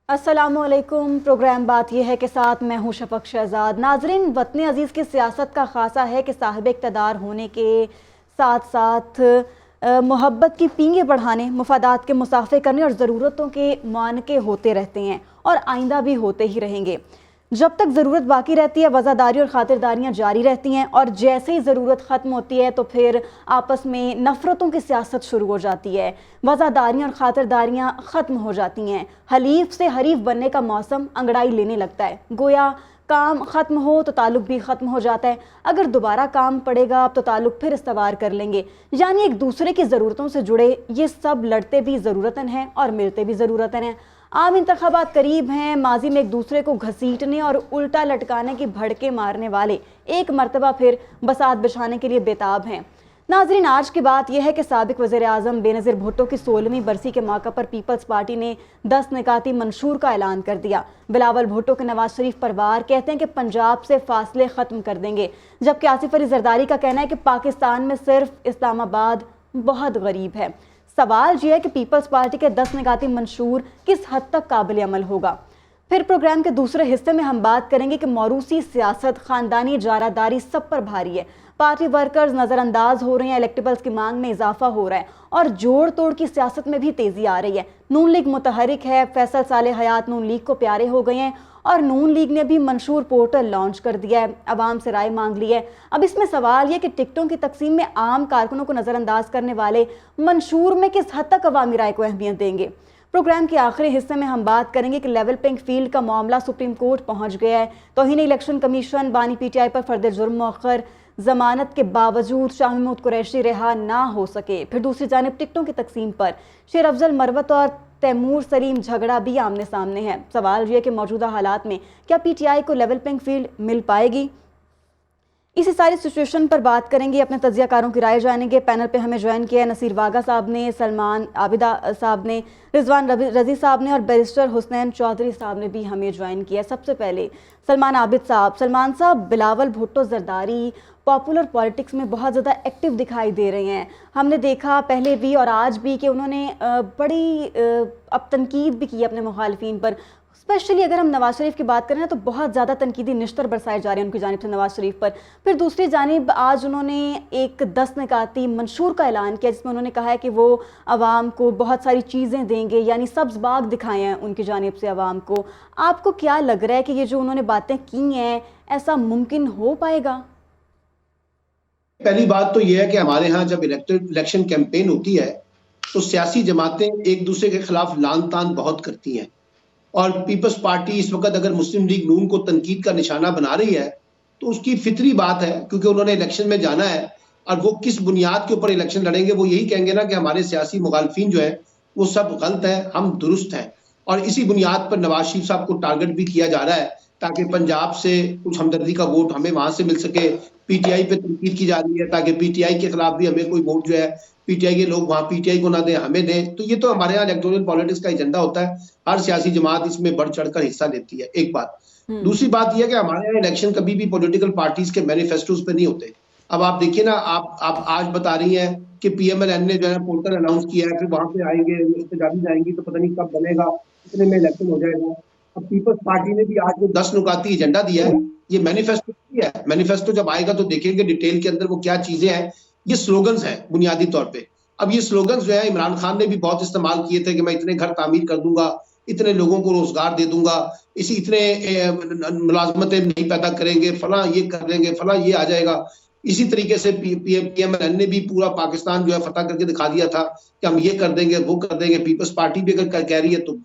अस्सलामुअलैकुम। प्रोग्राम बात यह है कि साथ मैं हूँ शफक शहजाद। नाजरीन, वतन अजीज़ की सियासत का खासा है कि साहिब इक़्तिदार होने के साथ साथ मोहब्बत की पींगे बढ़ाने, मफादात के मुसाफे करने और ज़रूरतों के मानके होते रहते हैं और आइंदा भी होते ही रहेंगे। जब तक ज़रूरत बाकी रहती है वज़ादारी और ख़ातिरदारियाँ जारी रहती हैं, और जैसे ही ज़रूरत ख़त्म होती है तो फिर आपस में नफ़रतों की सियासत शुरू हो जाती है। वज़ादारियाँ और ख़ातिरदारियाँ ख़त्म हो जाती हैं। हलीफ से हरीफ बनने का मौसम अंगड़ाई लेने लगता है। गोया काम ख़त्म हो तो ताल्लुक़ भी ख़त्म हो जाता है। अगर दोबारा काम पड़ेगा तो ताल्लुक़ फिर इस्तवार कर लेंगे। यानी एक दूसरे की ज़रूरतों से जुड़े ये सब लड़ते भी ज़रूरतन हैं और मिलते भी ज़रूरतन हैं। आम इंतखाबात करीब हैं। माजी में एक दूसरे को घसीटने और उल्टा लटकाने की भड़के मारने वाले एक मरतबा फिर बसात बिछाने के लिए बेताब हैं। नाजरीन, आज की बात यह है कि साबिक वज़ीर आज़म बेनज़ीर भुट्टो की 16वीं बरसी के मौके पर पीपल्स पार्टी ने 10 निकाती मंशूर का ऐलान कर दिया। बिलावल भुट्टो के नवाज शरीफ परिवार कहते हैं कि पंजाब से फासले ख़त्म कर देंगे, जबकि आसिफ अली जरदारी का कहना है कि पाकिस्तान में सिर्फ इस्लामाबाद बहुत गरीब है। सवाल यह है कि पीपल्स पार्टी के 10 निकाती मंशूर किस हद तक काबिल अमल होगा। फिर प्रोग्राम के दूसरे हिस्से में हम बात करेंगे कि मौरूसी सियासत, खानदानी जारादारी सब पर भारी है। पार्टी वर्कर्स नज़रअंदाज हो रहे हैं, इलेक्टेबल्स की मांग में इजाफा हो रहा है और जोड़ तोड़ की सियासत में भी तेज़ी आ रही है। नून लीग मुतहरिक है, फैसल साले हयात नून लीग को प्यारे हो गए हैं और नून लीग ने भी मंशूर पोर्टल लॉन्च कर दिया है, आवाम से राय मांग ली है। अब इसमें सवाल यह कि टिकटों की तकसीम में आम कारकुनों को नज़रअंदाज करने वाले मंशूर में किस हद तक अवामी राय को अहमियत देंगे। प्रोग्राम के आखिरी हिस्से में हम बात करेंगे कि लेवल प्लेइंग फील्ड का मामला सुप्रीम कोर्ट पहुंच गया है। तौहीन इलेक्शन कमीशन बानी PTI पर फर्द जुर्म मौखर जमानत के बावजूद शाह महमूद कुरैशी रिहा ना हो सके। फिर दूसरी जानिब टिकटों की तकसीम पर शेर अफजल मरवत और तैमूर सलीम झगड़ा भी आमने सामने है। सवाल यह कि मौजूदा हालात में क्या PTI को लेवल प्लेइंग फील्ड मिल पाएगी। इसी सारी सिचुएशन पर बात करेंगे, अपने तज्जियाकारों की राय जानेंगे। पैनल पे हमें ज्वाइन किया है नसीर वागा साहब ने, सलमान आबिदा साहब ने, रिजवान रजी साहब ने और बैरिस्टर हुसनैन चौधरी साहब ने भी हमें ज्वाइन किया। सबसे पहले सलमान आबिद साहब। सलमान साहब, बिलावल भुट्टो जरदारी पॉपुलर पॉलिटिक्स में बहुत ज़्यादा एक्टिव दिखाई दे रहे हैं। हमने देखा पहले भी और आज भी कि उन्होंने बड़ी अब तनकीद भी की अपने मुखालिफिन पर। स्पेशली अगर हम नवाज शरीफ की बात करें ना तो बहुत ज़्यादा तनकीदी निश्तर बरसाए जा रहे हैं उनकी जानिब से नवाज शरीफ पर। फिर दूसरी जानिब आज उन्होंने एक 10 निकाती मंशूर का ऐलान किया जिसमें उन्होंने कहा है कि वो आवाम को बहुत सारी चीज़ें देंगे, यानी सब्ज़ बाग दिखाए हैं उनकी जानिब से आवाम को। आपको क्या लग रहा है कि ये जो उन्होंने बातें की हैं ऐसा मुमकिन हो पाएगा? पहली बात तो यह है कि हमारे यहाँ जब इलेक्शन कैंपेन होती है तो सियासी जमातें एक दूसरे के खिलाफ लान तान बहुत करती हैं, और पीपल्स पार्टी इस वक्त अगर मुस्लिम लीग नून को तनकीद का निशाना बना रही है तो उसकी फितरी बात है, क्योंकि उन्होंने इलेक्शन में जाना है। और वो किस बुनियाद के ऊपर इलेक्शन लड़ेंगे, वो यही कहेंगे ना कि हमारे सियासी मुखालफिन जो है वो सब गलत है, हम दुरुस्त हैं। और इसी बुनियाद पर नवाज शरीफ साहब को टारगेट भी किया जा रहा है ताकि पंजाब से कुछ हमदर्दी का वोट हमें वहां से मिल सके। PTI पे तनकीद की जा रही है ताकि PTI के खिलाफ भी हमें कोई वोट जो है PTI के लोग वहां PTI को ना दें, हमें दें। तो ये तो हमारे यहाँ इलेक्टोरल पॉलिटिक्स का एजेंडा होता है, हर सियासी जमात इसमें बढ़ चढ़कर हिस्सा लेती है, एक बात। दूसरी बात यह है कि हमारे यहाँ इलेक्शन कभी भी पॉलिटिकल पार्टीज के मैनिफेस्टोज पे नहीं होते। अब आप देखिए ना, आप आज बता रही हैं कि PMLN ने जो है पोर्टल अनाउंस किया है, फिर वहां पे आएंगे इस्तेजाबी जाएंगी तो पता नहीं कब बनेगा, इतने में इलेक्शन हो जाएगा। अब पीपल्स पार्टी ने भी आज वो 10 नुकाती एजेंडा दिया है, ये मैनिफेस्टो है। मैनिफेस्टो जब आएगा तो देखेंगे डिटेल के अंदर वो क्या चीजें हैं। ये स्लोगन्स हैं बुनियादी तौर पे। अब ये स्लोगन्स जो है इमरान खान ने भी बहुत इस्तेमाल किए थे कि मैं इतने घर तामीर कर दूंगा, इतने लोगों को रोजगार दे दूंगा, इतने मुलाजमतें नहीं पैदा करेंगे, फला ये कर देंगे, फला ये आ जाएगा। इसी तरीके से PMLN ने भी पूरा पाकिस्तान जो है फतह करके दिखा दिया था कि हम ये कर देंगे, वो कर देंगे। पीपल्स पार्टी भी अगर कह रही है तो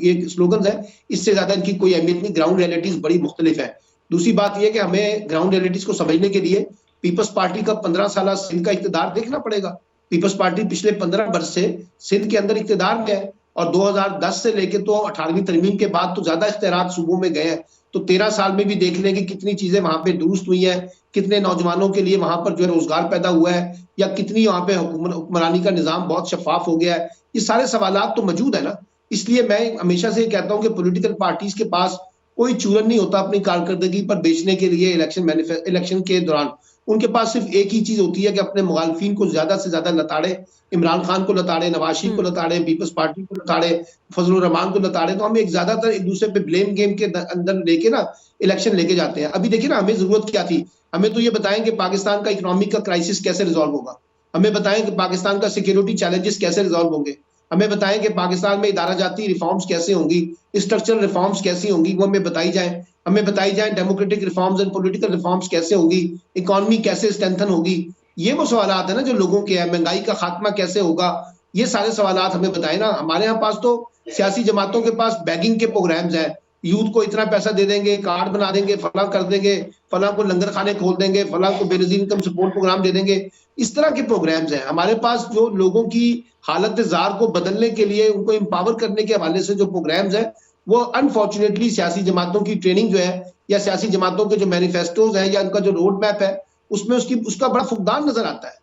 ये स्लोगन है, इससे ज्यादा इनकी कोई अहमियत नहीं। ग्राउंड रियलिटीज बड़ी मुख्तलिफ है। दूसरी बात यह कि हमें ग्राउंड रियलिटीज को समझने के लिए पीपल्स पार्टी का 15 साल सिंध का इक़्तिदार देखना पड़ेगा। पीपल्स पार्टी पिछले 15 वर्ष से सिंध के अंदर इक़्तिदार में है, और 2010 से लेके तो 18वीं तरमीम के बाद तो ज्यादा इख्तियारात सूबों में गए हैं। तो 13 साल में भी देख लें कि कितनी चीजें वहां पे दुरुस्त हुई हैं, कितने नौजवानों के लिए वहां पर जो है रोजगार पैदा हुआ है, या कितनी वहां पे हुक्मरानी का निजाम बहुत शफाफ हो गया है। ये सारे सवालात तो मौजूद है ना। इसलिए मैं हमेशा से कहता हूं कि पॉलिटिकल पार्टीज के पास कोई चूरन नहीं होता अपनी कारकर्दगी पर बेचने के लिए इलेक्शन के दौरान। उनके पास सिर्फ एक ही चीज होती है कि अपने मुखालफिन को ज्यादा से ज्यादा लताड़े, इमरान खान को लताड़े, नवाज शरीफ को लताड़े, पीपल्स पार्टी को लताड़े, फजलुर रहमान को लताड़े। तो हम एक ज्यादातर एक दूसरे पे ब्लेम गेम के अंदर लेके ना इलेक्शन लेके जाते हैं। अभी देखिए ना, हमें जरूरत क्या थी? हमें तो ये बताएं कि पाकिस्तान का इकोनॉमिक का क्राइसिस कैसे रिजॉल्व होगा, हमें बताएं कि पाकिस्तान का सिक्योरिटी चैलेंजेस कैसे रिजॉल्व होंगे, हमें बताएं कि पाकिस्तान में इदारा जाती रिफॉर्म्स कैसे होंगी, स्ट्रक्चरल रिफॉर्म्स कैसी होंगी, वो हमें बताई जाए। हमें बताई जाए democratic reforms and political reforms कैसे होंगी, इकोनॉमी कैसे स्ट्रेंथन होगी। ये वो सवालात है ना जो लोगों के हैं। महंगाई का खात्मा कैसे होगा, ये सारे सवालात हमें बताए ना। हमारे यहाँ पास तो सियासी जमातों के पास बैगिंग के प्रोग्राम्स हैं, यूथ को इतना पैसा दे देंगे, कार्ड बना देंगे, फला कर देंगे, फला को लंगर खाने खोल देंगे, फला को बेनजीर इनकम सपोर्ट प्रोग्राम दे देंगे। इस तरह के प्रोग्राम्स हैं हमारे पास जो लोगों की हालत जार को बदलने के लिए, उनको एम्पावर करने के हवाले से जो प्रोग्राम्स हैं, वो अनफॉर्चुनेटली सियासी जमातों की ट्रेनिंग जो है या सियासी जमातों के जो मैनिफेस्टोज हैं या उनका जो रोड मैप है, उसमें उसका बड़ा फुकदान नजर आता है।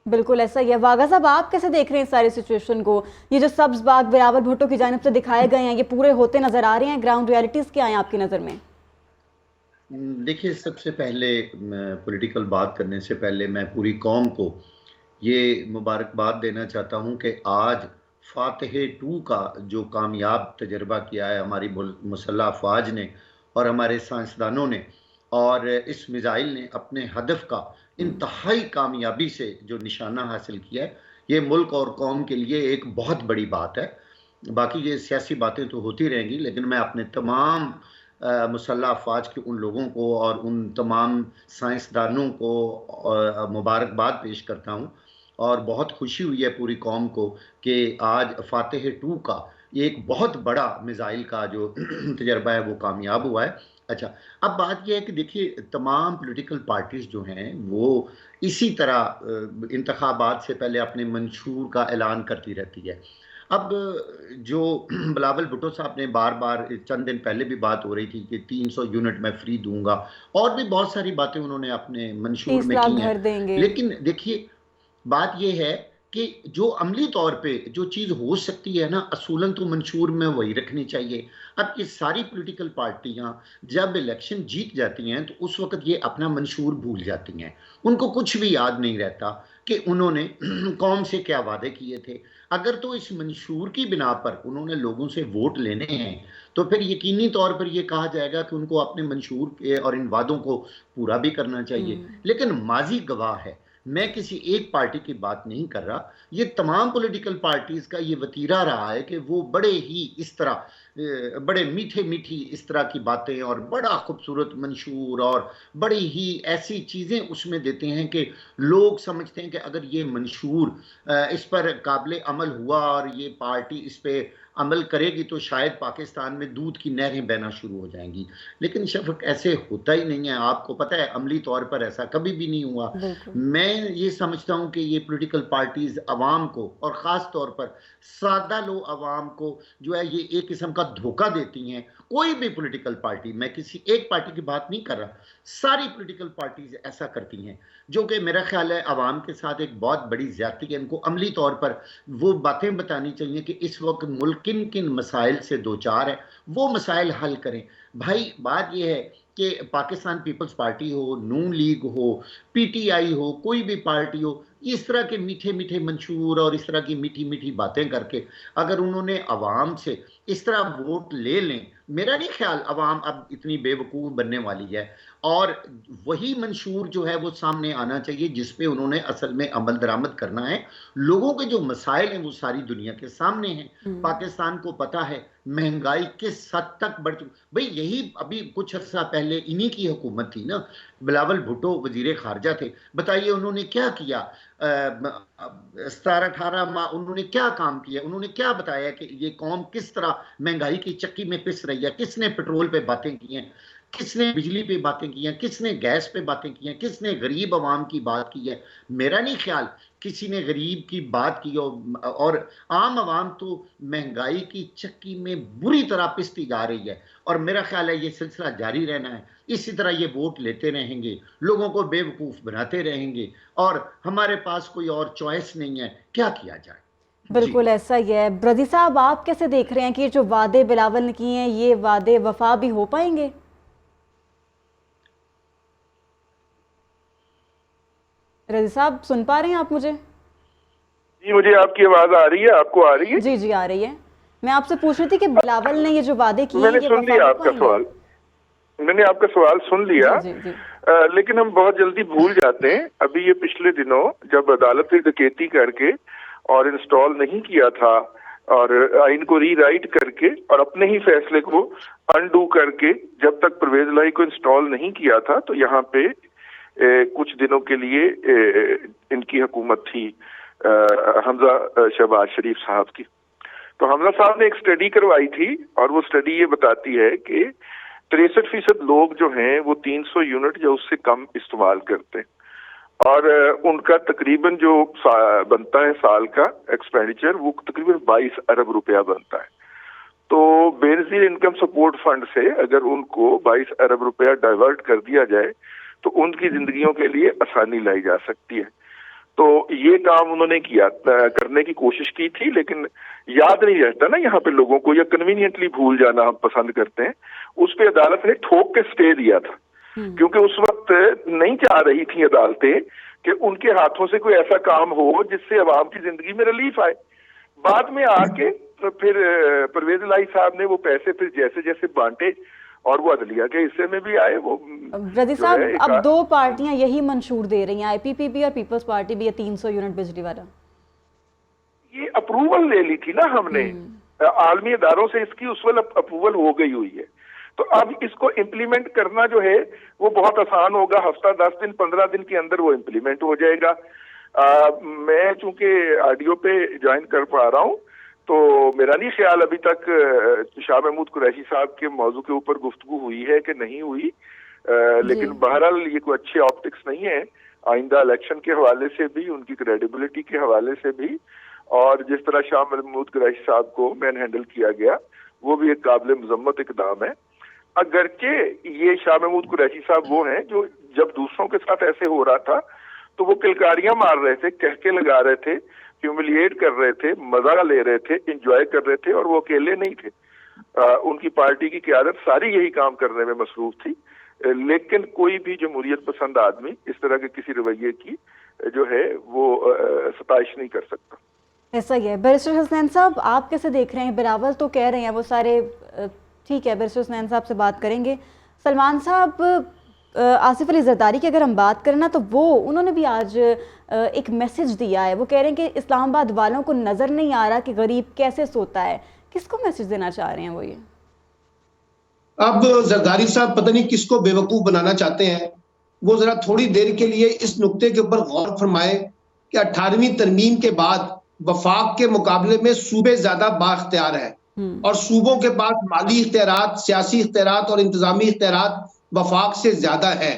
बिल्कुल ऐसा ही है। वागा साहब, आप कैसे देख रहे हैं इस सारी सिचुएशन को? ये जो सब्ज बाग बिलावल भुट्टो की जानिब से दिखाए गए हैं, ये पूरे होते नजर आ रहे हैं? ग्राउंड रियलिटीज क्या है आपकी नज़र में? देखिए, सबसे पहले पॉलिटिकल बात करने से पहले मैं पूरी कौम को ये मुबारकबाद देना चाहता हूँ कि आज फातह 2 का जो कामयाब तजर्बा किया है हमारी मुसल्लह अफवाज ने और हमारे साइंसदानों ने, और इस मिज़ाइल ने अपने हदफ का इंतहाई कामयाबी से जो निशाना हासिल किया है, ये मुल्क और कौम के लिए एक बहुत बड़ी बात है। बाकी ये सियासी बातें तो होती रहेंगी, लेकिन मैं अपने तमाम मुसल्लह अफवाज के उन लोगों को और उन तमाम साइंसदानों को मुबारकबाद पेश करता हूँ। और बहुत खुशी हुई है पूरी कौम को कि आज फातह 2 का एक बहुत बड़ा मिज़ाइल का जो तजर्बा है वो कामयाब हुआ है। अच्छा, अब बात यह है कि देखिए, तमाम पॉलिटिकल पार्टीज़ जो हैं वो इसी तरह इंतखाबात से पहले अपने मंशूर का ऐलान करती रहती है। अब जो बिलावल भुट्टो साहब ने बार बार, चंद दिन पहले भी बात हो रही थी कि 300 यूनिट मैं फ्री दूंगा, और भी बहुत सारी बातें उन्होंने अपने मंशूर 30 में लाख की घर हैं। देंगे। लेकिन देखिए, बात यह है कि जो अमली तौर पे जो चीज़ हो सकती है ना, असूलन तो मंशूर में वही रखनी चाहिए। अब ये सारी पॉलिटिकल पार्टियां जब इलेक्शन जीत जाती हैं तो उस वक्त ये अपना मंशूर भूल जाती हैं। उनको कुछ भी याद नहीं रहता कि उन्होंने कौम से क्या वादे किए थे। अगर तो इस मंशूर की बिना पर उन्होंने लोगों से वोट लेने हैं तो फिर यकीनी तौर पर यह कहा जाएगा कि उनको अपने मंशूर के और इन वादों को पूरा भी करना चाहिए। लेकिन माजी गवाह है, मैं किसी एक पार्टी की बात नहीं कर रहा, ये तमाम पॉलिटिकल पार्टीज का ये वतीरा रहा है कि वो बड़े ही इस तरह बड़े मीठे मीठी इस तरह की बातें और बड़ा खूबसूरत मंशूर और बड़ी ही ऐसी चीज़ें उसमें देते हैं कि लोग समझते हैं कि अगर ये मंशूर इस पर काबिल अमल हुआ और ये पार्टी इस पर अमल करेगी तो शायद पाकिस्तान में दूध की नहरें बहना शुरू हो जाएंगी। लेकिन शफक, ऐसे होता ही नहीं है। आपको पता है, अमली तौर पर ऐसा कभी भी नहीं हुआ। मैं ये समझता हूँ कि ये पॉलिटिकल पार्टीज अवाम को और ख़ास तौर पर सादा लो अवाम को जो है ये एक किस्म का धोखा देती हैं। कोई भी पॉलिटिकल पार्टी, मैं किसी एक पार्टी की बात नहीं कर रहा, सारी पॉलिटिकल पार्टीज ऐसा करती हैं, जो कि मेरा ख्याल है अवाम के साथ एक बहुत बड़ी ज्यादती है। इनको अमली तौर पर वो बातें बतानी चाहिए कि इस वक्त मुल्क किन किन मसाइल से दो चार है, वो मसाइल हल करें। भाई, बात यह है कि पाकिस्तान पीपल्स पार्टी हो, नून लीग हो, पीटीआई हो, कोई भी पार्टी हो, इस तरह के मीठे मीठे मंशूर और इस तरह की मीठी मीठी बातें करके अगर उन्होंने अवाम से इस तरह वोट ले लें, मेरा नहीं ख्याल अवाम अब इतनी बेवकूफ़ बनने वाली है। और वही मंशूर जो है वो सामने आना चाहिए जिस पे उन्होंने असल में अमल दरामद करना है। लोगों के जो मसाइल हैं वो सारी दुनिया के सामने हैं। पाकिस्तान को पता है महंगाई किस हद तक बढ़ चुकी। भाई, यही अभी कुछ अर्सा पहले इन्हीं की हुकूमत थी ना, बिलावल भुट्टो वजीर खारजा थे। बताइए उन्होंने क्या किया? 17-18 माह उन्होंने क्या काम किया? उन्होंने क्या बताया कि ये कौम किस तरह महंगाई की चक्की में पिस रही है? किसने पेट्रोल पे बातें की हैं? किसने बिजली पे बातें की हैं? किसने गैस पे बातें की हैं? किसने गरीब आवाम की बात की है? मेरा नहीं ख्याल किसी ने गरीब की बात की और आम आवाम तो महंगाई की चक्की में बुरी तरह पिसती जा रही है। और मेरा ख्याल है ये सिलसिला जारी रहना है। इसी तरह ये वोट लेते रहेंगे, लोगों को बेवकूफ़ बनाते रहेंगे और हमारे पास कोई और चॉइस नहीं है। क्या किया जाए? बिल्कुल ऐसा ही है। ब्रजी साहब, आप कैसे देख रहे हैं कि ये जो वादे बिलावल ने किए हैं, ये वादे वफा भी हो पाएंगे? रजी साहब, सुन पा रहे हैं आप मुझे? जी, मुझे आपकी आवाज आ रही है, आपको आ रही है? जी जी, आ रही है। मैं आपसे पूछ रही थी कि बिलावल ने ये जो वादे किए मैंने ये सुन वफा लिया हो आपका पाएंगे? सवाल, मैंने आपका सवाल सुन लिया। जी जी। लेकिन हम बहुत जल्दी भूल जाते हैं। अभी ये पिछले दिनों जब अदालत ने डकैती करके और इंस्टॉल नहीं किया था और आइन को रीराइट करके और अपने ही फैसले को अनडू करके जब तक परवेज लाई को इंस्टॉल नहीं किया था, तो यहाँ पे कुछ दिनों के लिए इनकी हुकूमत थी हमजा शहबाज शरीफ साहब की। तो हमजा साहब ने एक स्टडी करवाई थी और वो स्टडी ये बताती है कि 63% लोग जो हैं वो 300 यूनिट या उससे कम इस्तेमाल करते हैं और उनका तकरीबन जो बनता है साल का एक्सपेंडिचर वो तकरीबन 22 अरब रुपया बनता है। तो बेनजीर इनकम सपोर्ट फंड से अगर उनको 22 अरब रुपया डाइवर्ट कर दिया जाए तो उनकी जिंदगियों के लिए आसानी लाई जा सकती है। तो ये काम उन्होंने किया, करने की कोशिश की थी, लेकिन याद नहीं रहता ना यहाँ पे लोगों को, या कन्वीनियंटली भूल जाना हम पसंद करते हैं। उस पे अदालत ने ठोक के स्टे दिया था क्योंकि उस वक्त नहीं चाह रही थी अदालतें कि उनके हाथों से कोई ऐसा काम हो जिससे अवाम की जिंदगी में रिलीफ आए। बाद में आके तो फिर परवेज लाई साहब ने वो पैसे फिर जैसे जैसे बांटे और वो अदलिया के हिस्से में भी आए। वो रजी साहब, अब दो पार्टियां यही मंशूर दे रही हैं, आईपीपीबी और पीपल्स पार्टी भी, ये 300 यूनिट बिजली वाला। ये अप्रूवल ले ली थी ना हमने आलमी अदारों से, इसकी उस वक्त अप्रूवल हो गई हुई है। तो अब इसको इम्प्लीमेंट करना जो है वो बहुत आसान होगा। हफ्ता 10 दिन 15 दिन के अंदर वो इम्प्लीमेंट हो जाएगा। मैं चूंकि ऑडियो पे ज्वाइन कर पा रहा हूँ तो मेरा नहीं ख्याल अभी तक शाह महमूद कुरैशी साहब के मौजू के ऊपर गुफ्तगू हुई है कि नहीं हुई। लेकिन बहरहाल ये कोई अच्छे ऑप्टिक्स नहीं है आइंदा इलेक्शन के हवाले से भी, उनकी क्रेडिबिलिटी के हवाले से भी, और जिस तरह शाह महमूद कुरैशी साहब को मैन हैंडल किया गया वो भी एक काबिल मजम्मत इकदाम है। अगरचे ये शाह महमूद कुरैशी साहब वो हैं जो जब दूसरों के साथ ऐसे हो रहा था तो वो किलकारियां मार रहे थे, कहके लगा रहे थे, ह्यूमिलिएट कर रहे थे, मजा ले रहे थे, इंजॉय कर रहे थे, और वो अकेले नहीं थे। उनकी पार्टी की क़यादत सारी यही काम करने में मसरूफ थी। लेकिन कोई भी जमहूरियत पसंद आदमी इस तरह के किसी रवैये की जो है वो सताइश नहीं कर सकता। ऐसा ही है। बैरिस्टर हसनैन साहब, आप कैसे देख रहे हैं? बिलावल तो कह रहे हैं वो सारे ठीक है, बैरिस्टर हसनैन साहब से बात करेंगे। सलमान साहब, आसिफ अली जरदारी की अगर हम बात करें ना, तो वो उन्होंने भी आज एक मैसेज दिया है। वो कह रहे हैं कि इस्लामाबाद वालों को नज़र नहीं आ रहा कि गरीब कैसे सोता है। किसको मैसेज देना चाह रहे हैं वो ये? अब जरदारी साहब पता नहीं किसको बेवकूफ बनाना चाहते हैं। वो जरा थोड़ी देर के लिए इस नुक्ते के ऊपर गौर फरमाए कि 18वीं तरमीम के बाद वफाक के मुकाबले में सूबे ज्यादा बाख्तियार है और सूबों के पास माली इख्तियारात, सियासी इख्तियारात और इंतजामी इख्तियारात वफाक से ज्यादा है।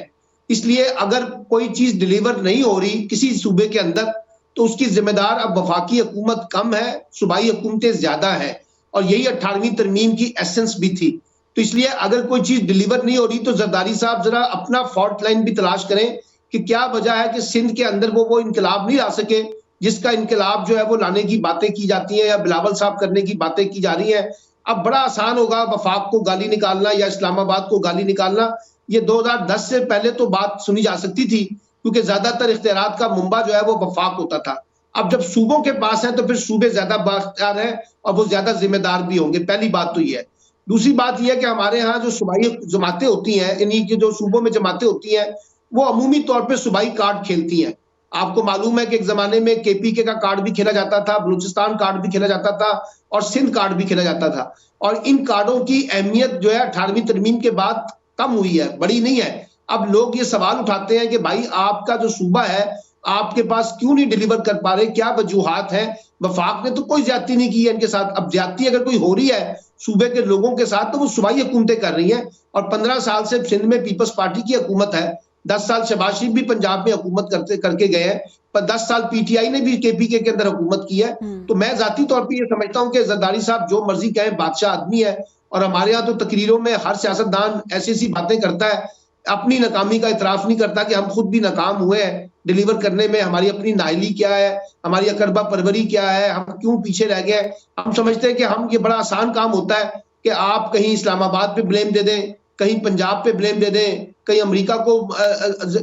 इसलिए अगर कोई चीज डिलीवर नहीं हो रही किसी सूबे के अंदर तो उसकी जिम्मेदार अब वफाकी हुकूमत कम है, सूबाई हुकूमतें ज्यादा है, और यही 18वीं तरमीम की एसेंस भी थी। तो इसलिए अगर कोई चीज डिलीवर नहीं हो रही तो जरदारी साहब जरा अपना फॉल्ट लाइन भी तलाश करें कि क्या वजह है कि सिंध के अंदर वो इनकलाब नहीं ला सके जिसका इनकलाब जो है वो लाने की बातें की जाती हैं या बिलावल साहब करने की बातें की जा रही हैं। अब बड़ा आसान होगा वफाक को गाली निकालना या इस्लामाबाद को गाली निकालना। ये 2010 से पहले तो बात सुनी जा सकती थी क्योंकि ज्यादातर इख्तियारात का मुंबा जो है वो वफाक होता था। अब जब सूबों के पास है तो फिर सूबे ज्यादा बाख्तियार हैं और वो ज्यादा जिम्मेदार भी होंगे। पहली बात तो ये है। दूसरी बात यह है कि हमारे यहाँ जो सूबाई जमातें होती हैं, इन्हीं की जो सूबों में जमातें होती हैं, वो अमूमी तौर पर सूबाई कार्ड खेलती हैं। आपको मालूम है कि एक जमाने में केपीके का कार्ड भी खेला जाता था, बलूचिस्तान कार्ड भी खेला जाता था और सिंध कार्ड भी खेला जाता था। और इन कार्डों की अहमियत जो है 18वीं तरमीम के बाद कम हुई है, बड़ी नहीं है। अब लोग ये सवाल उठाते हैं कि भाई आपका जो सूबा है आपके पास क्यों नहीं डिलीवर कर पा रहे, क्या वजूहात है? वफाक ने तो कोई ज्यादती नहीं की है इनके साथ। अब ज्यादती अगर कोई हो रही है सूबे के लोगों के साथ तो वो सूबाई हुकूमतें कर रही हैं। और 15 साल से सिंध में पीपल्स पार्टी की हुकूमत है, 10 साल शहबाज शरीफ भी पंजाब में हुकूमत करके गए हैं, पर 10 साल पीटीआई ने भी केपीके के अंदर हुकूमत की है। तो मैं जाती तौर पर यह समझता हूँ कि जरदारी साहब जो मर्जी कहें, बादशाह आदमी है। और हमारे यहाँ तो तकरीरों में हर सियासतदान ऐसी ऐसी बातें करता है अपनी नाकामी का इतराफ नहीं करता कि हम खुद भी नाकाम हुए हैं डिलीवर करने में, हमारी अपनी नाइली क्या है, हमारी अकरबा परवरी क्या है, हम क्यों पीछे रह गए। हम समझते हैं कि हम ये बड़ा आसान काम होता है कि आप कहीं इस्लामाबाद पे ब्लेम दे दें, कहीं पंजाब पे ब्लेम दे दें, कहीं अमेरिका को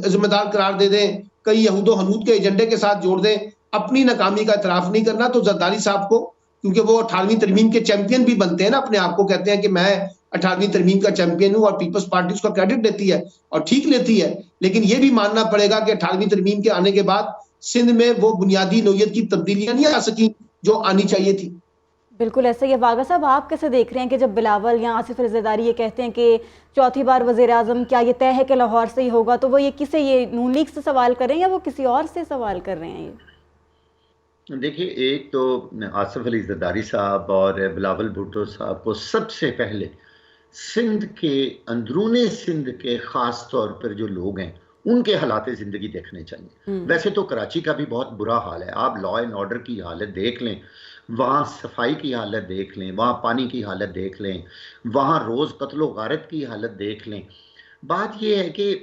जिम्मेदार करार दे दें, कहीं यहूदो हनूद के एजेंडे के साथ जोड़ दें। अपनी नाकामी का इतराफ नहीं करना। तो जरदारी साहब को, क्योंकि वो 18वीं तरमीम के चैंपियन भी बनते हैं ना, अपने आप को कहते हैं कि मैं 18वीं तरमीम का चैंपियन हूं, और पीपल्स पार्टी उसका क्रेडिट देती है और ठीक लेती है, लेकिन ये भी मानना पड़ेगा कि 18वीं तरमीम के आने के बाद सिंध में वो बुनियादी नौयत की तब्दीलियां नहीं आ सकी जो आनी चाहिए थी। बिल्कुल ऐसे ही। वागा साहब, आप कैसे देख रहे हैं कि जब बिलावल या आसिफ अली जरदारी ये कहते हैं कि चौथी बार वज़ीर आज़म, क्या ये तय है कि लाहौर से ही होगा, तो वो ये किसे, ये नून लीग से सवाल कर रहे हैं या वो किसी और से सवाल कर रहे हैं? ये देखिए, एक तो आसिफ अली जरदारी साहब और बिलावल भुट्टो साहब को सबसे पहले सिंध के, अंदरूनी सिंध के ख़ास तौर पर जो लोग हैं उनके हालात ज़िंदगी देखने चाहिए। वैसे तो कराची का भी बहुत बुरा हाल है, आप लॉ एंड ऑर्डर की हालत देख लें, वहाँ सफाई की हालत देख लें, वहाँ पानी की हालत देख लें, वहाँ रोज़ कत्लो गारत की हालत देख लें। बात यह है कि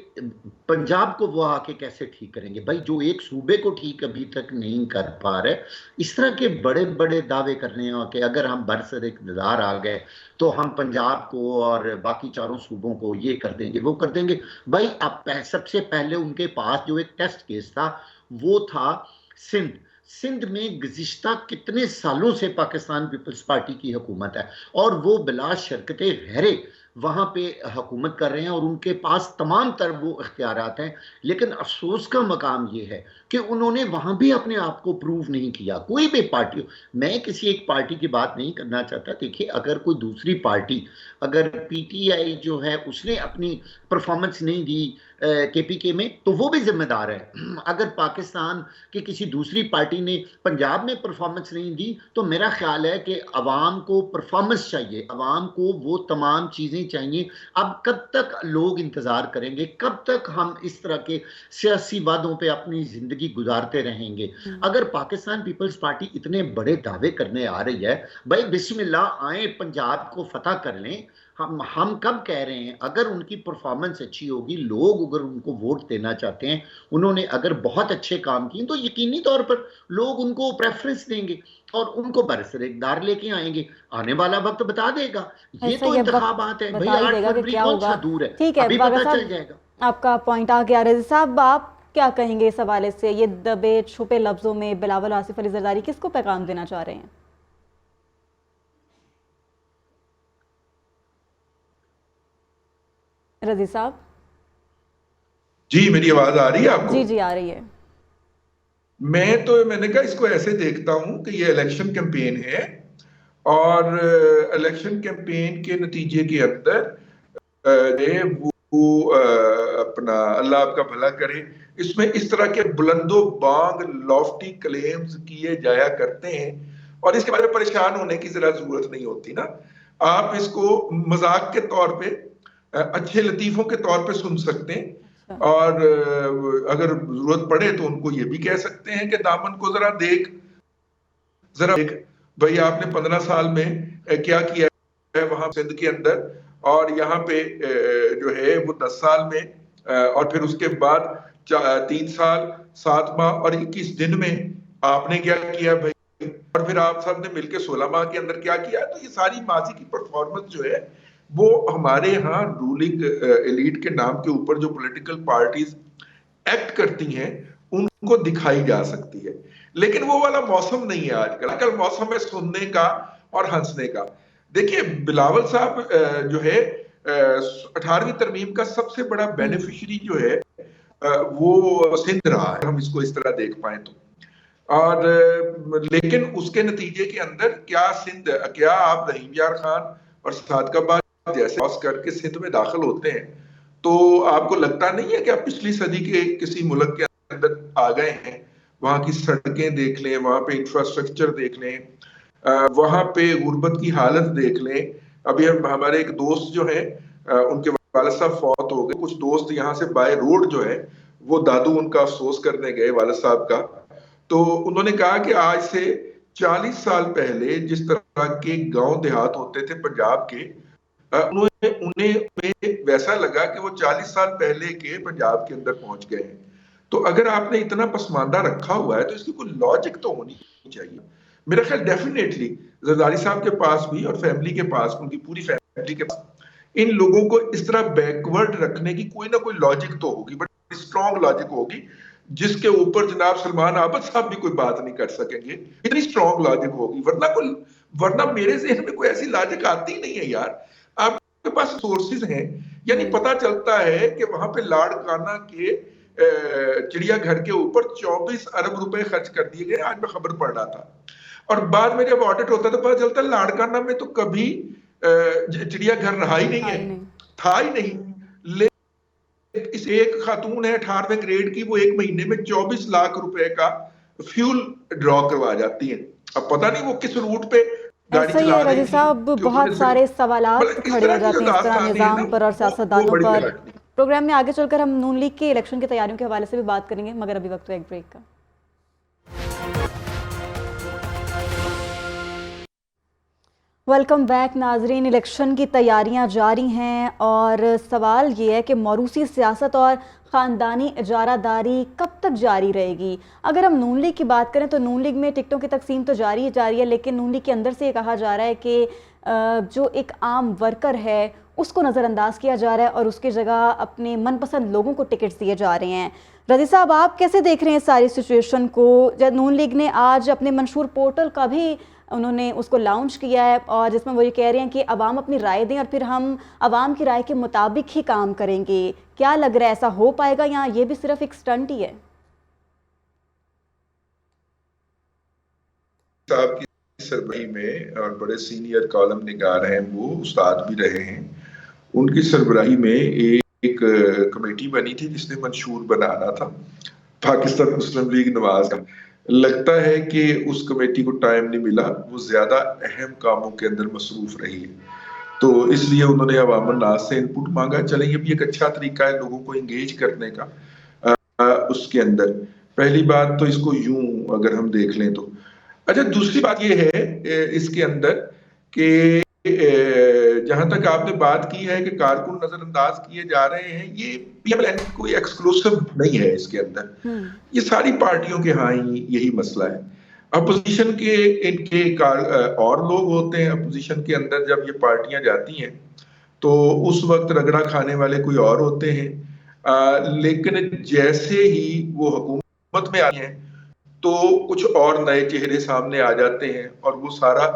पंजाब को वो आके कैसे ठीक करेंगे भाई, जो एक सूबे को ठीक अभी तक नहीं कर पा रहे। इस तरह के बड़े बड़े दावे करने हैं कि अगर हम बरसर इक़्तिदार आ गए तो हम पंजाब को और बाकी चारों सूबों को ये कर देंगे वो कर देंगे। भाई अब सबसे पहले उनके पास जो एक टेस्ट केस था वो था सिंध में गुज़िश्ता कितने सालों से पाकिस्तान पीपल्स पार्टी की हुकूमत है और वो बिला शर्कत गहरे वहाँ पे हुकूमत कर रहे हैं और उनके पास तमाम तर वो इख्तियारात हैं। लेकिन अफसोस का मकाम ये है कि उन्होंने वहाँ भी अपने आप को प्रूव नहीं किया। कोई भी पार्टी, मैं किसी एक पार्टी की बात नहीं करना चाहता, देखिए अगर कोई दूसरी पार्टी, अगर पीटीआई जो है उसने अपनी परफॉर्मेंस नहीं दी केपीके में तो वो भी जिम्मेदार है। अगर पाकिस्तान की किसी दूसरी पार्टी ने पंजाब में परफॉर्मेंस नहीं दी तो मेरा ख्याल है कि अवाम को परफॉर्मेंस चाहिए, अवाम को वो तमाम चीज़ें चाहिए। अब कब तक लोग इंतज़ार करेंगे, कब तक हम इस तरह के सियासी वादों पे अपनी ज़िंदगी गुजारते रहेंगे। अगर पाकिस्तान पीपल्स पार्टी इतने बड़े दावे करने आ रही है, भाई बिस्मिल्लाह आए, पंजाब को फतह कर लें। हम कब कह रहे हैं, अगर उनकी परफॉर्मेंस अच्छी होगी, लोग अगर उनको वोट देना चाहते हैं, उन्होंने अगर बहुत अच्छे काम किए तो यकीनी तौर पर लोग उनको प्रेफरेंस देंगे और उनको बरसर इक़्तिदार लेके आएंगे। आने वाला वक्त बता देगा। ये तो इंतखाबात है भाई, 8 फरवरी कौन सा दूर है, ठीक है, अभी पता चल जाएगा। आपका पॉइंट आ गया। रज़ी साहब, आप क्या कहेंगे इस हवाले से? ये दबे छुपे लफ्जों में बिलावल, आसिफ अली जरदारी किसको पैगाम देना चाह रहे हैं? रज़ी साहब जी, मेरी आवाज आ रही है आपको? जी जी आ रही है। मैंने कहा इसको ऐसे देखता हूं कि ये इलेक्शन कैंपेन है और इलेक्शन कैंपेन के नतीजे के अंदर वो अपना अल्लाह आपका भला करे, इसमें इस तरह के बुलंदो बांग लॉफ्टी क्लेम्स किए जाया करते हैं और इसके बारे में परेशान होने की जरा जरूरत नहीं होती ना। आप इसको मजाक के तौर पे, अच्छे लतीफों के तौर पे सुन सकते हैं और अगर जरूरत पड़े तो उनको ये भी कह सकते हैं कि दामन को जरा देख भाई, आपने 15 साल में क्या किया है वहां सिंध के अंदर, और यहाँ पे जो है वो 10 साल में और फिर उसके बाद 3 साल 7 माह और 21 दिन में आपने क्या किया भाई, और फिर आप सब ने मिलकर 16 माह के अंदर क्या किया। तो ये सारी माजी की परफॉर्मेंस जो है वो हमारे यहाँ रूलिंग एलीट के नाम के ऊपर जो पॉलिटिकल पार्टीज एक्ट करती हैं उनको दिखाई जा सकती है, लेकिन वो वाला मौसम नहीं है आजकल मौसम है सुनने का और हंसने का। देखिए, बिलावल साहब जो है 18वीं तरमीम का सबसे बड़ा बेनिफिशियरी जो है वो सिंध रहा है, हम इसको इस तरह देख पाए तो। और लेकिन उसके नतीजे के अंदर क्या आप रहीम यार खान और सादकाबाद जैसे क्रॉस करके सिंध में दाखिल होते हैं तो आपको लगता नहीं है कि आप पिछली सदी के किसी मुल्क के अंदर आ गए हैं? वहां की सड़कें देख लें, वहां पे इंफ्रास्ट्रक्चर देख लें, वहां पे गुर्बत की हालत देख लें। अभी हमारे एक दोस्त जो है उनके वालिद साहब फौत हो गए, कुछ दोस्त यहाँ से बाय रोड जो है वो दादू उनका अफसोस करने गए वालिद साहब का, तो उन्होंने कहा कि आज से 40 साल पहले जिस तरह के गांव देहात होते थे पंजाब के, उन्हें वैसा लगा कि वो 40 साल पहले के पंजाब के अंदर पहुंच गए हैं। तो अगर आपने इतना पसमानदा रखा हुआ है तो इसकी कोई लॉजिक तो होनी चाहिए। मेरा ख्याल डेफिनेटली जरदारी साहब के पास भी और फैमिली के पास, उनकी पूरी फैमिली के पास, इन लोगों को इस तरह बैकवर्ड रखने की कोई ना कोई लॉजिक तो होगी, बट स्ट्रॉन्ग लॉजिक होगी जिसके ऊपर जनाब सलमान आबद साहब भी कोई बात नहीं कर सकेंगे। इतनी स्ट्रॉन्ग लॉजिक होगी, वरना मेरे जहन में कोई ऐसी लॉजिक आती ही नहीं है यार। आपके पास सोर्सेज हैं, यानी पता चलता है कि वहां पे लाड़काना के चिड़ियाघर के ऊपर 24 अरब रुपए खर्च कर दिए गए। आज मैं खबर पढ़ रहा था, और बाद में जब ऑडिट होता है तो पता चलता है लाड़काना में तो कभी चिड़ियाघर रहा ही नहीं है, था ही नहीं। इस एक खातून है 18वें ग्रेड की, वो एक महीने में 24 लाख रुपए का फ्यूल ड्रॉ करवा जाती है। अब पता नहीं वो किस रूट पे गाड़ी चला रही थी। साहब, बहुत सारे सवालात खड़े हो जाते हैं इस तरह निजाम पर और सियासतदानों पर। प्रोग्राम में आगे चलकर हम नून लीग के इलेक्शन की तैयारियों के हवाले से भी बात करेंगे, मगर अभी वक्त है एक ब्रेक का। वेलकम बैक नाजरीन। इलेक्शन की तैयारियां जारी हैं और सवाल ये है कि मौरूसी सियासत और ख़ानदानी इजारादारी कब तक जारी रहेगी। अगर हम नून लीग की बात करें तो नून लीग में टिकटों की तकसीम तो जारी है, लेकिन नून लीग के अंदर से ये कहा जा रहा है कि जो एक आम वर्कर है उसको नज़रअंदाज किया जा रहा है और उसकी जगह अपने मनपसंद लोगों को टिकट्स दिए जा रहे हैं। रज़ी साहब, आप कैसे देख रहे हैं सारी सिचुएशन को? जब नून लीग ने आज अपने मंशूर पोर्टल का भी उन्होंने उसको लॉन्च किया है और जिसमें वो ये कह रहे हैं कि अवाम अपनी राय दें और फिर हम अवाम की राय के मुताबिक ही काम करेंगे। क्या लग रहा है, ऐसा हो पाएगा या ये भी सिर्फ एक स्टंट ही है? साहब की सरबराही में, और बड़े सीनियर कॉलम निगार हैं, वो उस्ताद भी रहे हैं, उनकी सरबराही में एक कमेटी बनी थी जिसने मंशूर बनाना था पाकिस्तान मुस्लिम लीग नवाज का। लगता है कि उस कमेटी को टाइम नहीं मिला, वो ज्यादा अहम कामों के अंदर मसरूफ रही है, तो इसलिए उन्होंने अवाम नास से इनपुट मांगा। चले, ये भी एक अच्छा तरीका है लोगों को एंगेज करने का उसके अंदर। पहली बात तो इसको यूं अगर हम देख लें तो अच्छा। दूसरी बात ये है इसके अंदर कि जहां तक आपने बात की है कि कारकुन नजरअंदाज किए जा रहे हैं, ये पीएमएल कोई एक्सक्लूसिव नहीं है इसके अंदर, ये सारी पार्टियों के यहाँ ही यही मसला है। अपोजिशन के इनके और लोग होते हैं अपोजिशन के अंदर, जब ये पार्टियां जाती हैं तो उस वक्त रगड़ा खाने वाले कोई और होते हैं, लेकिन जैसे ही वो हुकूमत में आती हैं तो कुछ और नए चेहरे सामने आ जाते हैं और वो सारा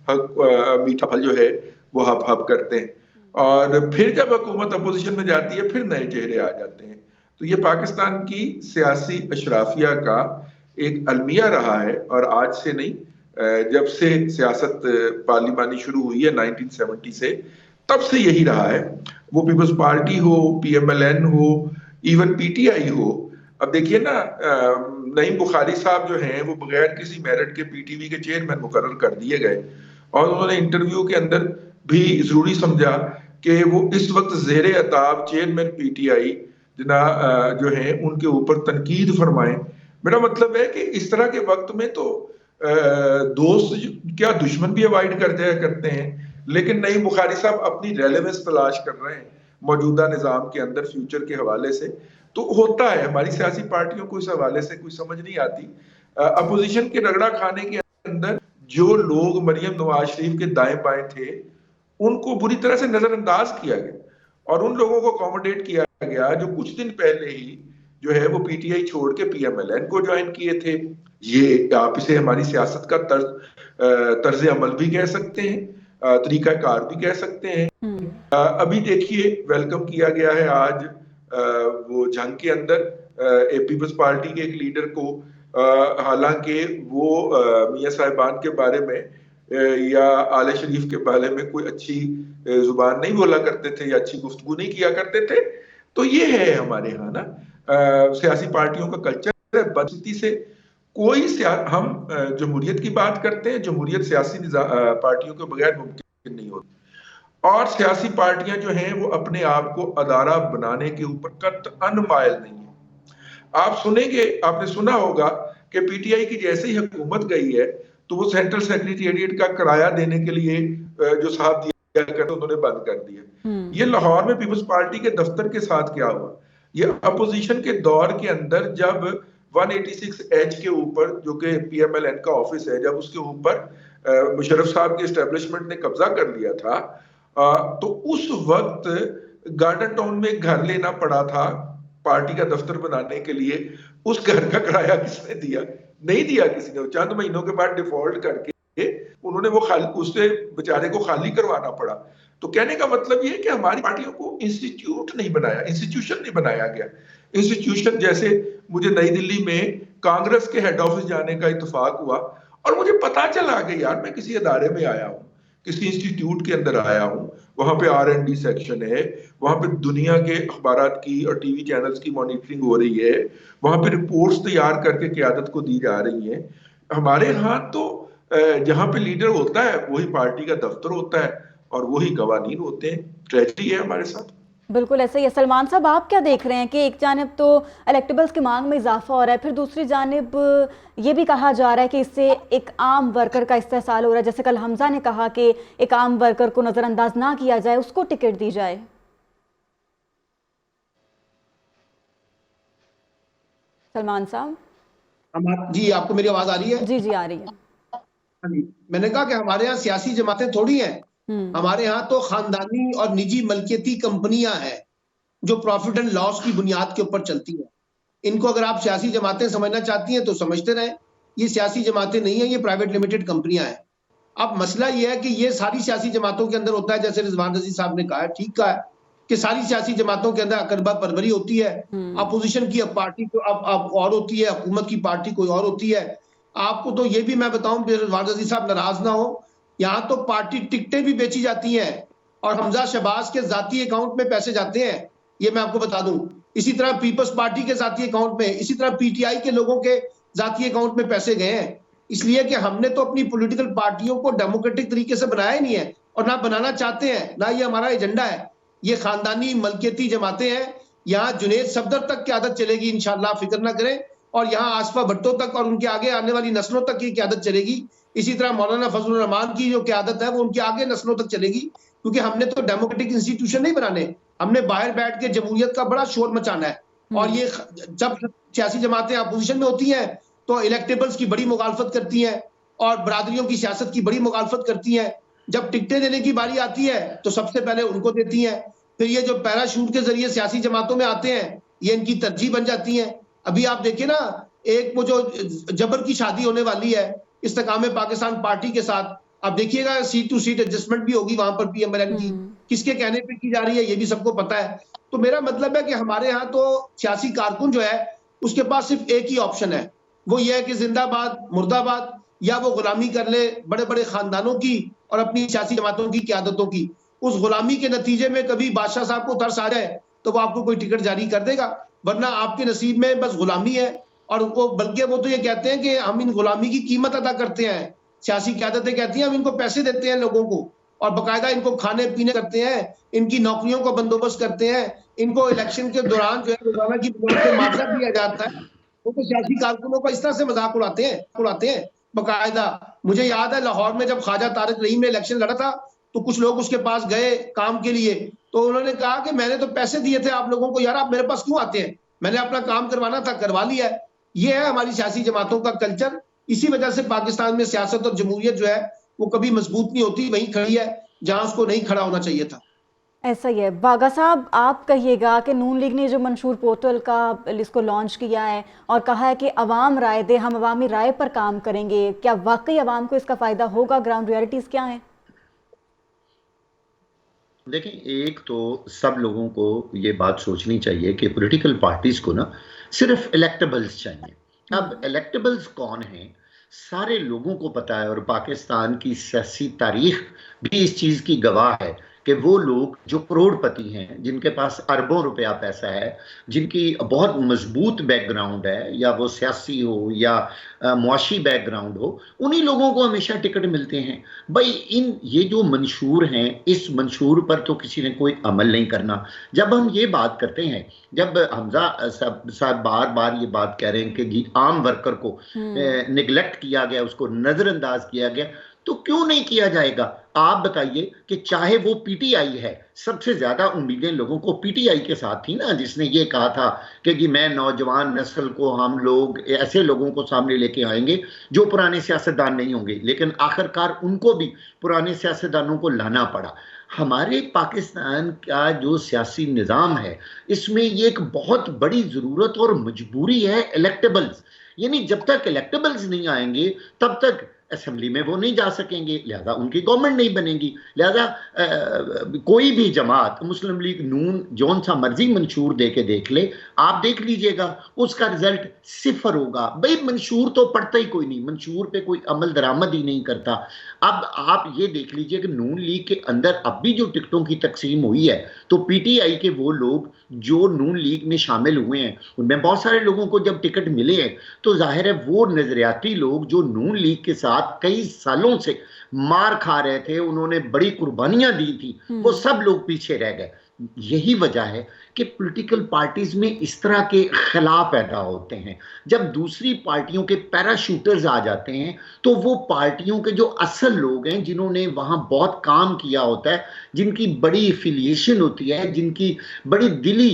मीठा फल जो है वो हप हप करते हैं, और फिर जब हुकूमत अपोजिशन में जाती है फिर नए चेहरे आ जाते हैं। तो ये पाकिस्तान की सियासी अशराफिया का एक अलमिया रहा है, और आज से नहीं, जब से सियासत पार्लिमानी शुरू हुई है 1970 से, तब से यही रहा है। वो पीपल्स पार्टी हो, पीएमएलएन हो, इवन पीटीआई हो। अब देखिए ना, नईम बुखारी साहब जो हैं वो बगैर किसी मेरिट के पीटीवी के चेयरमैन मुकर्रर कर दिए गए, और उन्होंने इंटरव्यू के अंदर भी जरूरी समझा कि वो इस वक्त ज़ेरे अताब चेयरमैन पीटीआई जो हैं उनके ऊपर तनकीद फरमाएं। मेरा मतलब है कि इस तरह के वक्त में तो दोस्त क्या दुश्मन भी अवॉइड कर जाया करते हैं, लेकिन नईम बुखारी साहब अपनी रेलेवेंस तलाश कर रहे हैं मौजूदा निज़ाम के अंदर फ्यूचर के हवाले से। तो होता है, हमारी सियासी पार्टियों को इस हवाले से कोई समझ नहीं आती। अपोजिशन के रगड़ा खाने के अंदर जो लोग मरियम नवाज शरीफ के दाएं बाएं थे उनको बुरी तरह से नजरअंदाज किया गया, और उन लोगों को अकोमोडेट किया गया जो कुछ दिन पहले ही जो है वो पीटीआई छोड़ के पीएमएलएन को ज्वाइन किए थे। ये आप इसे हमारी सियासत का तर्ज अमल भी कह सकते हैं, तरीकाकार भी कह सकते हैं। अभी देखिए वेलकम किया गया है आज वो जंग के अंदर पीपल्स पार्टी के एक लीडर को, हालांकि वो मियां साहिबान के बारे में या आले शरीफ के बारे में कोई अच्छी जुबान नहीं बोला करते थे या अच्छी गुफ्तगू नहीं किया करते थे। तो ये है हमारे यहाँ ना सियासी पार्टियों का कल्चर है। बदस्ती से कोई हम जमहूरियत की बात करते हैं, जमहूरियत सियासी पार्टियों के बगैर मुमकिन नहीं होती, और सियासी पार्टियां जो हैं वो अपने आप को अदारा बनाने के ऊपर कतअन मायल नहीं है। आप सुनेंगे, आपने सुना होगा कि पीटीआई की जैसे ही हुकूमत गई है तो वो सेंट्रल सेक्रेटेरिएट का किराया देने के लिए जो साहब करते उन्होंने बंद कर दिया। ये लाहौर में पीपल्स पार्टी के दफ्तर के साथ क्या हुआ, ये अपोजिशन के दौर के अंदर जब 186H के ऊपर, जो कि PMLN का ऑफिस है, जब उसके ऊपर मुशर्रफ साहब के एस्टेब्लिशमेंट ने कब्जा कर लिया था, तो उस वक्त गार्डन टाउन में एक घर लेना पड़ा था पार्टी का दफ्तर बनाने के लिए। उस घर का किराया किसने दिया? नहीं दिया किसी ने। चंद महीनों के बाद डिफॉल्ट करके उन्होंने वो उससे बेचारे को खाली करवाना पड़ा। तो कहने का मतलब ये है कि हमारी पार्टियों को इंस्टीट्यूट नहीं बनाया, इंस्टीट्यूशन नहीं बनाया गया। इंस्टीट्यूशन जैसे मुझे नई दिल्ली में कांग्रेस के हेड ऑफिस जाने का इत्तेफाक हुआ और मुझे पता चला कि यार मैं किसी अदारे में आया हूँ, किसी इंस्टीट्यूट के अंदर आया हूँ, वहां पे R&D सेक्शन है, वहां पे दुनिया के अखबारात की और टीवी चैनल्स की मॉनिटरिंग हो रही है, वहां पे रिपोर्ट्स तैयार करके क़यादत को दी जा रही है। हमारे यहाँ तो जहां पे लीडर होता है वही पार्टी का दफ्तर होता है और वही कवानीन होते हैं। ट्रेजेडी है हमारे साथ। बिल्कुल ऐसा ही है। सलमान साहब, आप क्या देख रहे हैं कि एक जानिब तो इलेक्टेबल्स की मांग में इजाफा हो रहा है, फिर दूसरी जानिब ये भी कहा जा रहा है कि इससे एक आम वर्कर का इस्तेहसाल हो रहा है। जैसे कल हमजा ने कहा कि एक आम वर्कर को नजरअंदाज ना किया जाए, उसको टिकट दी जाए। सलमान साहब जी, आपको मेरी आवाज आ रही है? जी आ रही है। मैंने कहा कि हमारे यहाँ सियासी जमातें थोड़ी हैं, हमारे यहाँ तो खानदानी और निजी मलकियती कंपनियां हैं जो प्रॉफिट एंड लॉस की बुनियाद के ऊपर चलती हैं। इनको अगर आप सियासी जमातें समझना चाहती हैं तो समझते रहें, ये सियासी जमातें नहीं है, ये प्राइवेट लिमिटेड कंपनियां हैं। अब मसला ये है कि ये सारी सियासी जमातों के अंदर होता है, जैसे रिजवान रजी साहब ने कहा है, ठीक कहा है कि सारी सियासी जमातों के अंदर अकरबा परवरी होती है। अपोजिशन की पार्टी को अब और होती है, हुकूमत की पार्टी कोई और होती है। आपको तो ये भी मैं बताऊं, रिजवान रजी साहब नाराज ना हो, यहाँ तो पार्टी टिकटें भी बेची जाती हैं और हमजा शहबाज के जाती अकाउंट में पैसे जाते हैं, ये मैं आपको बता दूं। इसी तरह पीपल्स पार्टी के जाती अकाउंट में, इसी तरह PTI के लोगों के जाती अकाउंट में पैसे गए हैं। इसलिए कि हमने तो अपनी पॉलिटिकल पार्टियों को डेमोक्रेटिक तरीके से बनाया ही नहीं है और ना बनाना चाहते हैं, ना ये हमारा एजेंडा है। ये खानदानी मलकियती जमातें हैं। यहाँ जुनेद सफदर तक क़यादत चलेगी इंशाअल्लाह, फिक्र ना करें, और यहाँ आसफा भट्टो तक और उनके आगे आने वाली नस्लों तक की क़यादत चलेगी। इसी तरह मौलाना फजलुर रहमान की जो क़यादत है वो उनके आगे नस्लों तक चलेगी, क्योंकि हमने तो डेमोक्रेटिक इंस्टीट्यूशन नहीं बनाने, हमने बाहर बैठ के जमहूरियत का बड़ा शोर मचाना है। और ये जब सियासी जमातें अपोजिशन में होती हैं तो इलेक्टेबल्स की बड़ी मुखालफत करती हैं और बरादरियों की सियासत की बड़ी मुखालफत करती हैं। जब टिकटें देने की बारी आती है तो सबसे पहले उनको देती हैं। फिर ये जो पैराशूट के जरिए सियासी जमातों में आते हैं, ये इनकी तरजीह बन जाती हैं। अभी आप देखिए ना, एक वो जो जबर की शादी होने वाली है इस्तेकाम पाकिस्तान पार्टी के साथ, आप देखिएगा सीट टू सीट एडजस्टमेंट भी होगी वहां पर PMLN की, किसके कहने पे की जा रही है ये भी सबको पता है। तो मेरा मतलब है कि हमारे यहाँ तो सियासी कारकुन जो है उसके पास सिर्फ एक ही ऑप्शन है, वो ये है कि जिंदाबाद मुर्दाबाद, या वो गुलामी कर ले बड़े बड़े खानदानों की और अपनी सियासी जमातों की क़यादतों की। उस गुलामी के नतीजे में कभी बादशाह साहब को तरस आ जाए तो वो आपको कोई टिकट जारी कर देगा, वरना आपके नसीब में बस गुलामी है। और वो बल्कि वो तो ये कहते हैं कि हम इन गुलामी की कीमत अदा करते हैं। सियासी क़यादतें कहती हैं हम इनको पैसे देते हैं लोगों को, और बाकायदा इनको खाने पीने करते हैं, इनकी नौकरियों को बंदोबस्त करते हैं, इनको इलेक्शन के दौरान जो है रोजाना की मुआवजा दिया जाता है। वो तो सियासी कारकुनों का इस तरह से मजाक उड़ाते हैं बाकायदा। मुझे याद है लाहौर में जब ख्वाजा तारिक रहीम ने इलेक्शन लड़ा था तो कुछ लोग उसके पास गए काम के लिए, तो उन्होंने कहा कि मैंने तो पैसे दिए थे आप लोगों को, यार आप मेरे पास क्यों आते हैं, मैंने अपना काम करवाना था, करवा लिया है। ये है हमारी सियासी जमातों का कल्चर। इसी वजह से पाकिस्तान में सियासत और जमहूरियत जो है वो कभी मजबूत नहीं होती, वहीं खड़ी है जहां उसको नहीं खड़ा होना चाहिए था। ऐसा ही है। बागा साहब, आप कहिएगा कि नून लीग ने जो मंशूर पोर्टल का इसको लॉन्च किया है और कहा है कि अवाम राय दे, हम अवामी राय पर काम करेंगे, क्या वाकई अवाम को इसका फ़ायदा होगा? ग्राउंड रियलिटीज़ क्या हैं? देखिए, एक तो सब लोगों को ये बात सोचनी चाहिए कि पॉलिटिकल पार्टीज को ना सिर्फ इलेक्टेबल्स चाहिए। अब इलेक्टेबल्स कौन हैं सारे लोगों को पता है, और पाकिस्तान की सियासी तारीख भी इस चीज़ की गवाह है कि वो लोग जो करोड़पति हैं, जिनके पास अरबों रुपया पैसा है, जिनकी बहुत मजबूत बैकग्राउंड है, या वो सियासी हो या मुआशी बैकग्राउंड हो, उन्हीं लोगों को हमेशा टिकट मिलते हैं। भाई ये जो मंशूर हैं, इस मंशूर पर तो किसी ने कोई अमल नहीं करना। जब हम ये बात करते हैं, जब हमजा साहब बार बार ये बात कह रहे हैं कि आम वर्कर को निगलेक्ट किया गया, उसको नज़रअंदाज किया गया, तो क्यों नहीं किया जाएगा? आप बताइए कि चाहे वो पीटीआई है, सबसे ज्यादा उम्मीदें लोगों को पीटीआई के साथ थी ना, जिसने ये कहा था कि मैं नौजवान नस्ल को, हम लोग ऐसे लोगों को सामने लेके आएंगे जो पुराने सियासतदान नहीं होंगे, लेकिन आखिरकार उनको भी पुराने सियासतदानों को लाना पड़ा। हमारे पाकिस्तान का जो सियासी निज़ाम है, इसमें ये एक बहुत बड़ी ज़रूरत और मजबूरी है इलेक्टेबल्स, यानी जब तक इलेक्टेबल्स नहीं आएंगे तब तक असेंबली में वो नहीं जा सकेंगे, लिहाजा उनकी गवर्नमेंट नहीं बनेगी। लिहाजा कोई भी जमात, मुस्लिम लीग नून जौन सा मर्जी मंशूर दे के देख ले, आप देख लीजिएगा उसका रिजल्ट सिफर होगा। भाई मंशूर तो पढ़ता ही कोई नहीं, मंशूर पे कोई अमल दरामद ही नहीं करता। अब आप ये देख लीजिए कि नून लीग के अंदर अब भी जो टिकटों की तकसीम हुई है, तो पीटीआई के वो लोग जो नून लीग में शामिल हुए हैं, उनमें बहुत सारे लोगों को जब टिकट मिले हैं तो जाहिर है वो नजरियाती लोग जो नून लीग के साथ कई सालों से मार खा रहे थे, उन्होंने बड़ी कुर्बानियां दी थी, वो सब लोग पीछे रह गए। यही वजह है कि पॉलिटिकल पार्टीज में इस तरह के खिलाफ पैदा होते हैं। जब दूसरी पार्टियों के पैराशूटर्स आ जाते हैं तो वो पार्टियों के जो असल लोग हैं, जिन्होंने वहां बहुत काम किया होता है, जिनकी बड़ी एफिलिएशन होती है, जिनकी बड़ी दिली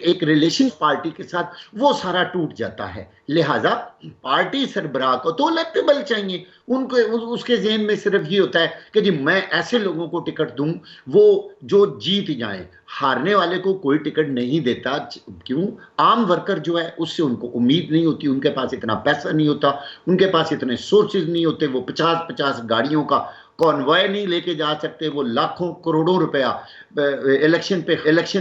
एक रिलेशन पार्टी के साथ, वो सारा टूट जाता है। लिहाजा पार्टी सरबराह को तो इलेक्टेबल चाहिए, उनको उसके ज़हन में सिर्फ ये होता है कि जी मैं ऐसे लोगों को टिकट दूं वो जो जीत जाएं। हारने वाले को कोई टिकट नहीं देता। क्यों? आम वर्कर जो है उससे उनको उम्मीद नहीं होती, उनके पास इतना पैसा नहीं होता, उनके पास इतने सोर्सेज नहीं होते, वो 50-50 गाड़ियों का कॉन्वॉय नहीं लेके जा सकते, वो लाखों करोड़ों रुपया इलेक्शन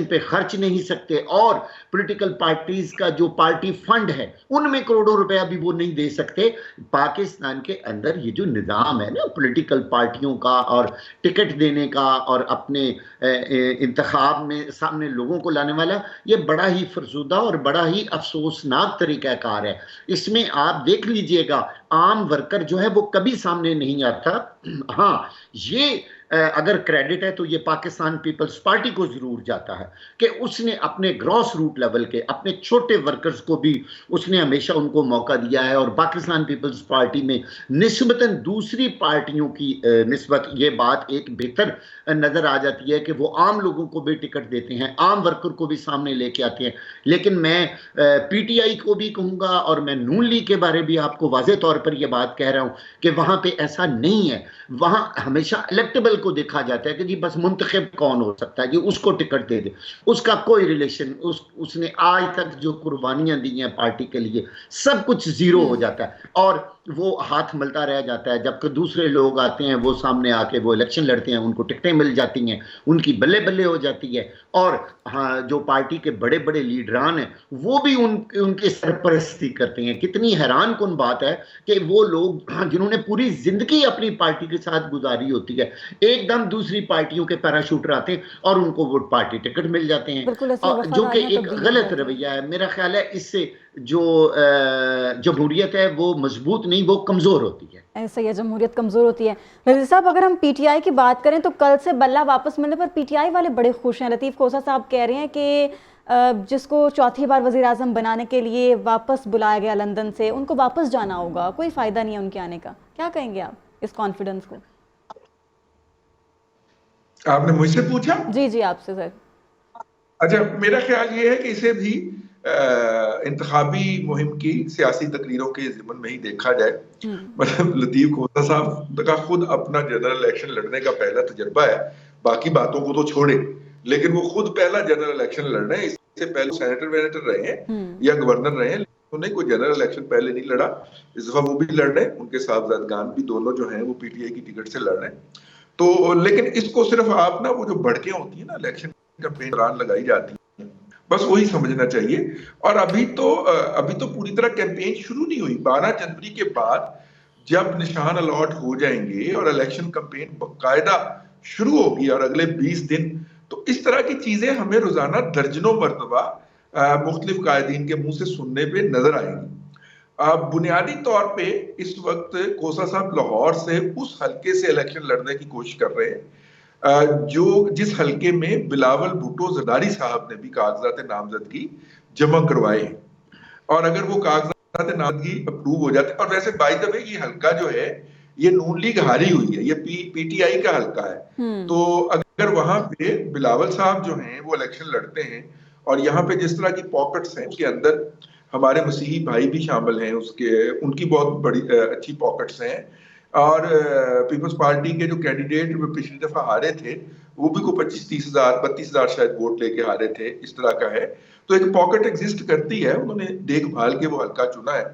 पे खर्च नहीं सकते, और पॉलिटिकल पार्टीज का जो पार्टी फंड है उनमें करोड़ों रुपया भी वो नहीं दे सकते। पाकिस्तान के अंदर ये जो निज़ाम है ना पॉलिटिकल पार्टियों का और टिकट देने का और अपने इंतखाब में सामने लोगों को लाने वाला, ये बड़ा ही फरसूदा और बड़ा ही अफसोसनाक तरीक़ाकार है। इसमें आप देख लीजिएगा आम वर्कर जो है वो कभी सामने नहीं आता। हाँ, ये अगर क्रेडिट है तो ये पाकिस्तान पीपल्स पार्टी को जरूर जाता है कि उसने अपने ग्रॉस रूट लेवल के अपने छोटे वर्कर्स को भी उसने हमेशा उनको मौका दिया है। और पाकिस्तान पीपल्स पार्टी में निस्बतन दूसरी पार्टियों की निस्बत ये बात एक बेहतर नजर आ जाती है कि वो आम लोगों को भी टिकट देते हैं, आम वर्कर को भी सामने लेके आते हैं। लेकिन मैं पीटीआई को भी कहूँगा और मैं नून लीग के बारे भी आपको वाज़े तौर पर यह बात कह रहा हूँ कि वहाँ पे ऐसा नहीं है। वहाँ हमेशा इलेक्टेबल को देखा जाता है कि जी बस मुंतखब कौन हो सकता है, जी उसको टिकट दे दे, उसका कोई रिलेशन, उसने आज तक जो कुर्बानियां दी हैं पार्टी के लिए सब कुछ जीरो हो जाता है और वो हाथ मलता रह जाता है। जबकि दूसरे लोग आते हैं, वो सामने आके वो इलेक्शन लड़ते हैं, उनको टिकटें मिल जाती हैं, उनकी बल्ले बल्ले हो जाती है। और हाँ, जो पार्टी के बड़े बड़े लीडरान हैं वो भी उनकी सरपरस्ती करते हैं। कितनी हैरान कुन बात है कि वो लोग जिन्होंने पूरी जिंदगी अपनी पार्टी के साथ गुजारी होती है, एकदम दूसरी पार्टियों के पैराशूटर आते हैं और उनको वो पार्टी टिकट मिल जाते हैं, जो कि एक गलत रवैया है। मेरा ख्याल है इससे जो जमहूरियत है वो मजबूत नहीं, वो कमज़ोर होती है। ऐसा ही है, जमहूरियत कमज़ोर होती है। रज़ी साहब, अगर हम पीटीआई की बात करें तो कल से बल्ला वापस मिलने पर पीटीआई वाले बड़े खुश हैं। लतीफ़ खोसा साहब कह रहे हैं कि जिसको चौथी बार वज़ीर आज़म बनाने के लिए वापस बुलाया गया लंदन से, उनको वापस जाना होगा, कोई फ़ायदा नहीं है उनके आने का। क्या कहेंगे आप इस कॉन्फिडेंस को? आपने मुझसे पूछा? जी जी, आपसे सर। अच्छा, मेरा ख्याल ये है कि इसे भी इंतखाबी मुहिम की सियासी तकरीरों के ज़िम्मन में ही देखा जाए। मतलब लतीफ़ खोसा साहब का खुद अपना जनरल इलेक्शन लड़ने का पहला तजर्बा है, बाकी बातों को तो छोड़े, लेकिन वो खुद पहला जनरल इलेक्शन लड़ रहे हैं। इससे पहले सेनेटर वेनेटर रहे हैं या गवर्नर रहे हैं, उन्होंने कोई जनरल इलेक्शन पहले नहीं लड़ा। इस दफा वो भी लड़ रहे हैं, उनके साहबजादगान भी दोनों जो हैं वो पीटीआई की टिकट से लड़ रहे हैं। तो लेकिन इसको सिर्फ आप ना वो जो भड़कें होती है ना इलेक्शन कैंपेन दौरान लगाई जाती है, बस वही समझना चाहिए। और अभी तो पूरी तरह कैंपेन शुरू नहीं हुई। 12 जनवरी के बाद जब निशान अलॉट हो जाएंगे और इलेक्शन कैंपेन बाकायदा शुरू होगी और अगले 20 दिन, तो इस तरह की चीजें हमें रोजाना दर्जनों मरतबा मुख्तलिफ कायदीन के मुंह से सुनने पे नजर आएंगी। बुनियादी तौर पे इस वक्त खोसा साहब लाहौर से उस हल्के से इलेक्शन लड़ने की कोशिश कर रहे हैं जो जिस हल्के में बिलावल भुट्टो जरदारी साहब ने भी कागजात नामजदगी जमा करवाए हैं। और अगर वो कागजात नामजदगी अप्रूव हो जाते, और वैसे बाय द वे ये हल्का जो है ये नून लीग हारी हुई है, ये पीटीआई का हल्का है। तो अगर वहां पे बिलावल साहब जो हैं वो इलेक्शन लड़ते हैं और यहाँ पे जिस तरह की पॉकेट्स हैं उसके अंदर हमारे मसीही भाई भी शामिल हैं, उनकी बहुत बड़ी अच्छी पॉकेट्स हैं, और पीपल्स पार्टी के जो कैंडिडेट पिछली दफा हारे थे वो भी को 25-30 हजार 32 हजार शायद वोट लेके हारे थे, इस तरह का है। तो एक पॉकेट एग्जिस्ट करती है, उन्होंने देखभाल के वो हल्का चुना है।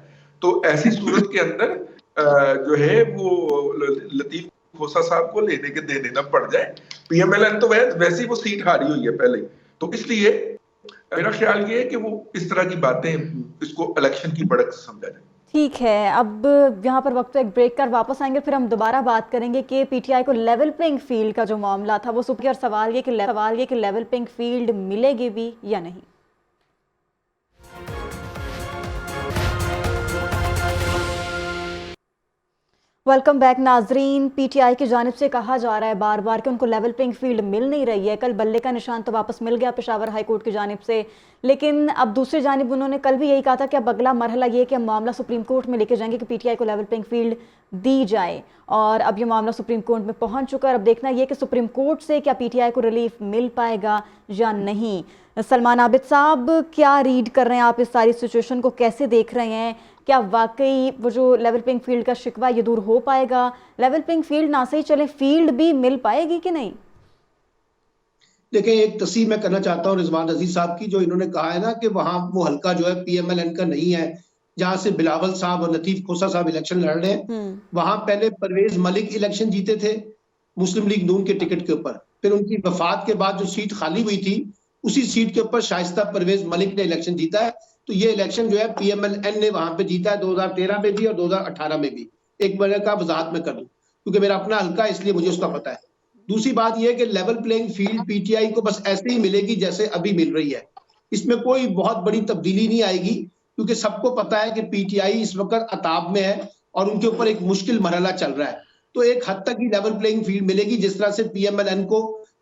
तो ऐसी सूरत के अंदर जो है वो लतीफ खोसा साहब को लेने के दे देना पड़ जाए। पीएमएलएन तो वैसे ही वो सीट हारी हुई है पहले, तो इसलिए मेरा ख्याल ये है कि वो इस तरह की बातें, इसको इलेक्शन की बढ़त समझा जाए। ठीक है, अब यहाँ पर वक्त एक ब्रेक कर वापस आएंगे, फिर हम दोबारा बात करेंगे कि पीटीआई को लेवल प्लेइंग फील्ड का जो मामला था वो सुप्रीम, और सवाल ये कि लेवल प्लेइंग फील्ड मिलेगी भी या नहीं। वेलकम बैक नाजरीन। पीटीआई की जानिब से कहा जा रहा है बार बार कि उनको लेवल प्लेइंग फील्ड मिल नहीं रही है। कल बल्ले का निशान तो वापस मिल गया पेशावर हाई कोर्ट की जानिब से, लेकिन अब दूसरी जानिब उन्होंने कल भी यही कहा था कि अब अगला मरहला ये है कि हम मामला सुप्रीम कोर्ट में लेके जाएंगे कि पीटीआई को लेवल प्लेइंग फील्ड दी जाए, और अब ये मामला सुप्रीम कोर्ट में पहुंच चुका है। अब देखना ये कि सुप्रीम कोर्ट से क्या पीटीआई को रिलीफ मिल पाएगा या नहीं। सलमान आबिद साहब, क्या रीड कर रहे हैं आप इस सारी सिचुएशन को, कैसे देख रहे हैं? क्या वाकई वो जो लेवल प्लेइंग फील्ड का शिकवा ये दूर हो पाएगा? लेवल प्लेइंग फील्ड ना सही चले, फील्ड भी मिल पाएगी कि नहीं? देखिए, एक तस्वीर मैं करना चाहता हूँ रिजवान अजीज साहब की, जो इन्होंने कहा है ना कि वहां वो हल्का जो है पीएमएलएन का नहीं है, जहां से बिलावल साहब और लतीफ खोसा साहब इलेक्शन लड़ रहे हैं। वहां पहले परवेज मलिक इलेक्शन जीते थे मुस्लिम लीग नून के टिकट के ऊपर, फिर उनकी वफात के बाद जो सीट खाली हुई थी उसी सीट के ऊपर शाइस्ता परवेज मलिक ने इलेक्शन जीता है। तो ये इलेक्शन जो है पीएमएलएन ने वहां पे जीता है, 2013 में भी और 2018 में भी। एक बार का वजाहत में कर दूं क्योंकि मेरा अपना हल्का है, इसलिए मुझे उसका पता है। दूसरी बात यह है कि लेवल प्लेइंग फील्ड पीटीआई को बस ऐसे ही मिलेगी जैसे अभी मिल रही है, इसमें कोई बहुत बड़ी तब्दीली नहीं आएगी, क्योंकि सबको पता है कि पीटीआई इस वक्त अताब में है और उनके ऊपर एक मुश्किल मरहला चल रहा है। तो एक हद तक ही लेवल प्लेइंग फील्ड मिलेगी, जिस तरह से पीएमएलएन को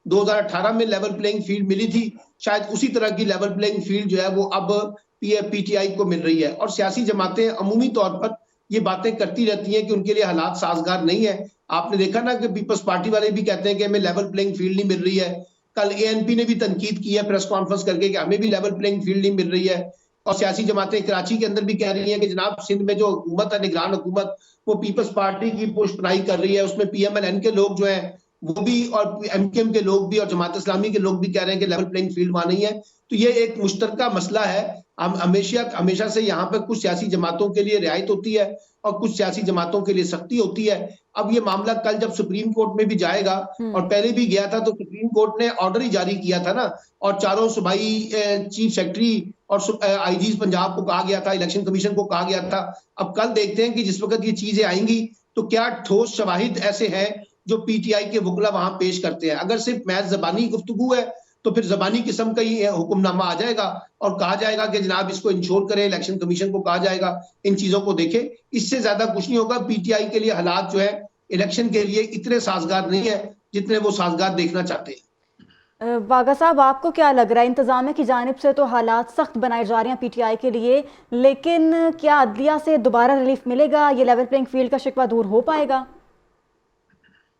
2018 में लेवल प्लेइंग फील्ड मिली थी, शायद उसी तरह की लेवल प्लेइंग फील्ड जो है वो अब पीटीआई को मिल रही है। और सियासी जमातें अमूमी तौर पर ये बातें करती रहती हैं कि उनके लिए हालात साजगार नहीं है। आपने देखा ना कि पीपल्स पार्टी वाले भी कहते हैं कि हमें लेवल प्लेइंग फील्ड नहीं मिल रही है। कल एएनपी ने भी तनकीद की है प्रेस कॉन्फ्रेंस करके कि हमें भी लेवल प्लेइंग फील्ड नहीं मिल रही है। और सियासी जमातें कराची के अंदर भी कह रही हैं कि जनाब सिंध में जो हुकूमत है, निगरान हुकूमत, वो पीपल्स पार्टी की पुष्टनाई कर रही है, उसमें पीएमएलएन के लोग जो है वो भी और एमकेएम के लोग भी और जमात इस्लामी के लोग भी कह रहे हैं कि लेवल प्लेइंग फील्ड वहां नहीं है। तो ये एक मुश्तरका मसला है। हमेशा से यहाँ पर कुछ सियासी जमातों के लिए रियायत होती है और कुछ सियासी जमातों के लिए सख्ती होती है। अब ये मामला कल जब सुप्रीम कोर्ट में भी जाएगा, और पहले भी गया था, तो सुप्रीम कोर्ट ने ऑर्डर ही जारी किया था ना, और चारों सूबाई चीफ सेक्रेटरी और आईजी पंजाब को कहा गया था, इलेक्शन कमीशन को कहा गया था। अब कल देखते हैं कि जिस वक्त ये चीजें आएंगी तो क्या ठोस शवाहिद ऐसे हैं जो पीटीआई के वकला वहां पेश करते हैं। अगर सिर्फ महज जबानी गुफ्तगू है तो फिर जबानी किस्म का ही हुक्मनामा आ जाएगा और कहा जाएगा कि जनाब इसको इंश्योर करें, इलेक्शन कमीशन को कहा जाएगा इन चीजों को देखे। इससे ज्यादा कुछ नहीं होगा। पीटीआई के लिए हालात जो है इलेक्शन के लिए इतने साजगार नहीं है जितने वो साजगार देखना चाहते हैं। वागा साहब, आपको क्या लग रहा है? इंतजामिया की जानिब से तो हालात सख्त बनाए जा रहे हैं पीटीआई के लिए, लेकिन क्या अदलिया से दोबारा रिलीफ मिलेगा? ये लेवल प्लेइंग फील्ड का शिकवा दूर हो पाएगा?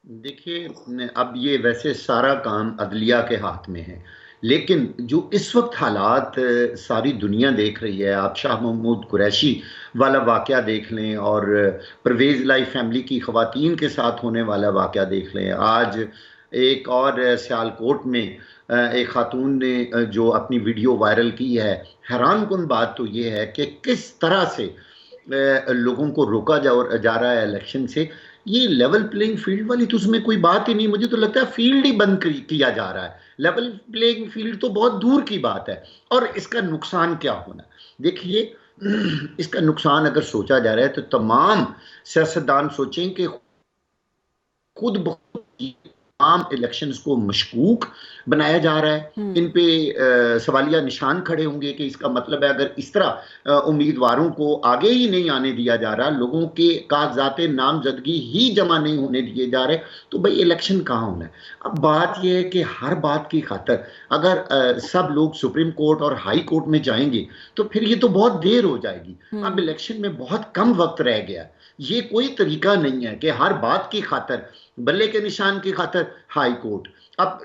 देखिए, अब ये वैसे सारा काम अदलिया के हाथ में है, लेकिन जो इस वक्त हालात सारी दुनिया देख रही है, आप शाह महमूद कुरैशी वाला वाक़या देख लें और परवेज़ लाई फैमिली की ख़वातीन के साथ होने वाला वाक़या देख लें। आज एक और सियालकोट में एक खातून ने जो अपनी वीडियो वायरल की है, हैरान कुन बात तो ये है कि किस तरह से लोगों को रोका जा रहा है इलेक्शन से। ये लेवल प्लेइंग फील्ड वाली तो उसमें कोई बात ही नहीं, मुझे तो लगता है फील्ड ही बंद किया जा रहा है। लेवल प्लेइंग फील्ड तो बहुत दूर की बात है। और इसका नुकसान क्या होना, देखिए, इसका नुकसान अगर सोचा जा रहा है तो तमाम सियासतदान सोचें कि खुद तमाम इलेक्शंस को मशकूक बनाया जा रहा है। इन पे सवालिया निशान खड़े होंगे कि इसका मतलब है अगर इस तरह उम्मीदवारों को आगे ही नहीं आने दिया जा रहा, लोगों के कागजात नामजदगी ही जमा नहीं होने दिए जा रहे, तो भाई इलेक्शन कहाँ होना है। अब बात यह है कि हर बात की खातर अगर सब लोग सुप्रीम कोर्ट और हाई कोर्ट में जाएंगे तो फिर ये तो बहुत देर हो जाएगी। अब इलेक्शन में बहुत कम वक्त रह गया। ये कोई तरीका नहीं है कि हर बात की खातर, बल्ले के निशान की खातर हाई कोर्ट, अब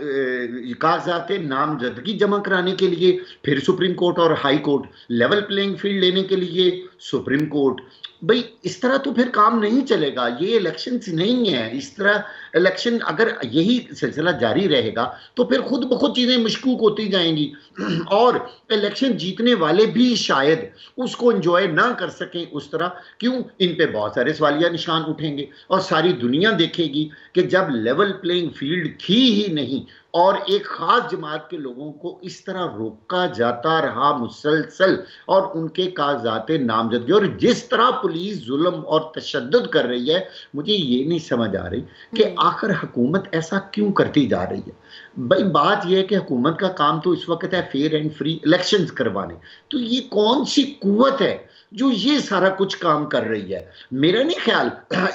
कागजात नामजदगी जमा कराने के लिए फिर सुप्रीम कोर्ट और high court, level playing field लेने के लिए सुप्रीम कोर्ट। भाई इस तरह तो फिर काम नहीं चलेगा। ये इलेक्शन नहीं है। इस तरह इलेक्शन अगर यही सिलसिला जारी रहेगा तो फिर खुद ब खुद चीजें मशकूक होती जाएंगी और इलेक्शन जीतने वाले भी शायद उसको एंजॉय ना कर सकें उस तरह। क्यों? इन पे बहुत सारे सवालिया निशान उठेंगे और सारी दुनिया देखेगी कि जब लेवल प्लेइंग फील्ड थी ही नहीं और एक खास जमात के लोगों को इस तरह रोका जाता रहा मुसलसल, और उनके कागजात नामजदगी, और जिस तरह पुलिस जुल्म और तशद्दुद कर रही है, मुझे ये नहीं समझ आ रही कि आखिर हुकूमत ऐसा क्यों करती जा रही है। भाई बात यह है कि हुकूमत का काम तो इस वक्त है फेयर एंड फ्री इलेक्शंस करवाने, तो ये कौन सी कुव्वत है जो ये सारा कुछ काम कर रही है? मेरा नहीं ख्याल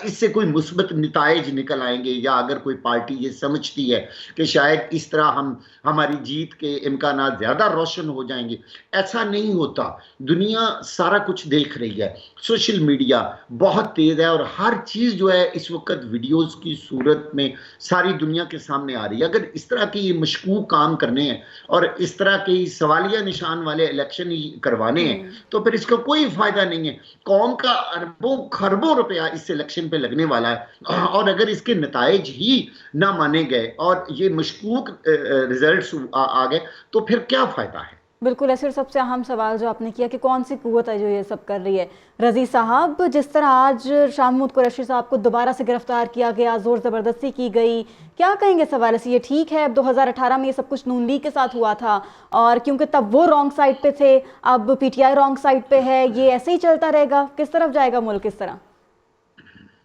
इससे कोई मुस्बत नताइज निकल आएंगे, या अगर कोई पार्टी ये समझती है कि शायद इस तरह हमारी जीत के इम्कानात ज्यादा रोशन हो जाएंगे, ऐसा नहीं होता। दुनिया सारा कुछ देख रही है, सोशल मीडिया बहुत तेज है और हर चीज जो है इस वक्त वीडियोस की सूरत में सारी दुनिया के सामने आ रही है। अगर इस तरह के ये मशकूक काम करने हैं और इस तरह के सवालिया निशान वाले इलेक्शन ही करवाने हैं तो फिर इसका कोई फायदा नहीं है। कौम का अरबों खरबों रुपया इस इलेक्शन पे लगने वाला है और अगर इसके नताइज ही ना माने गए और ये मशकूक रिजल्ट्स आ गए तो फिर क्या फायदा है? बिल्कुल ऐसे। सबसे अहम सवाल जो आपने किया कि कौन सी कुव्वत है जो ये सब कर रही है। रजी साहब, जिस तरह आज शाह महमूद कुरैशी साहब को दोबारा से गिरफ्तार किया गया, जोर ज़बरदस्ती की गई, क्या कहेंगे इस हवाले से? ये ठीक है? अब 2018 में ये सब कुछ नून लीग के साथ हुआ था और क्योंकि तब वो रॉन्ग साइड पे थे, अब पीटीआई रॉन्ग साइड पे है, ये ऐसे ही चलता रहेगा? किस तरफ जाएगा मुल्क किस तरह?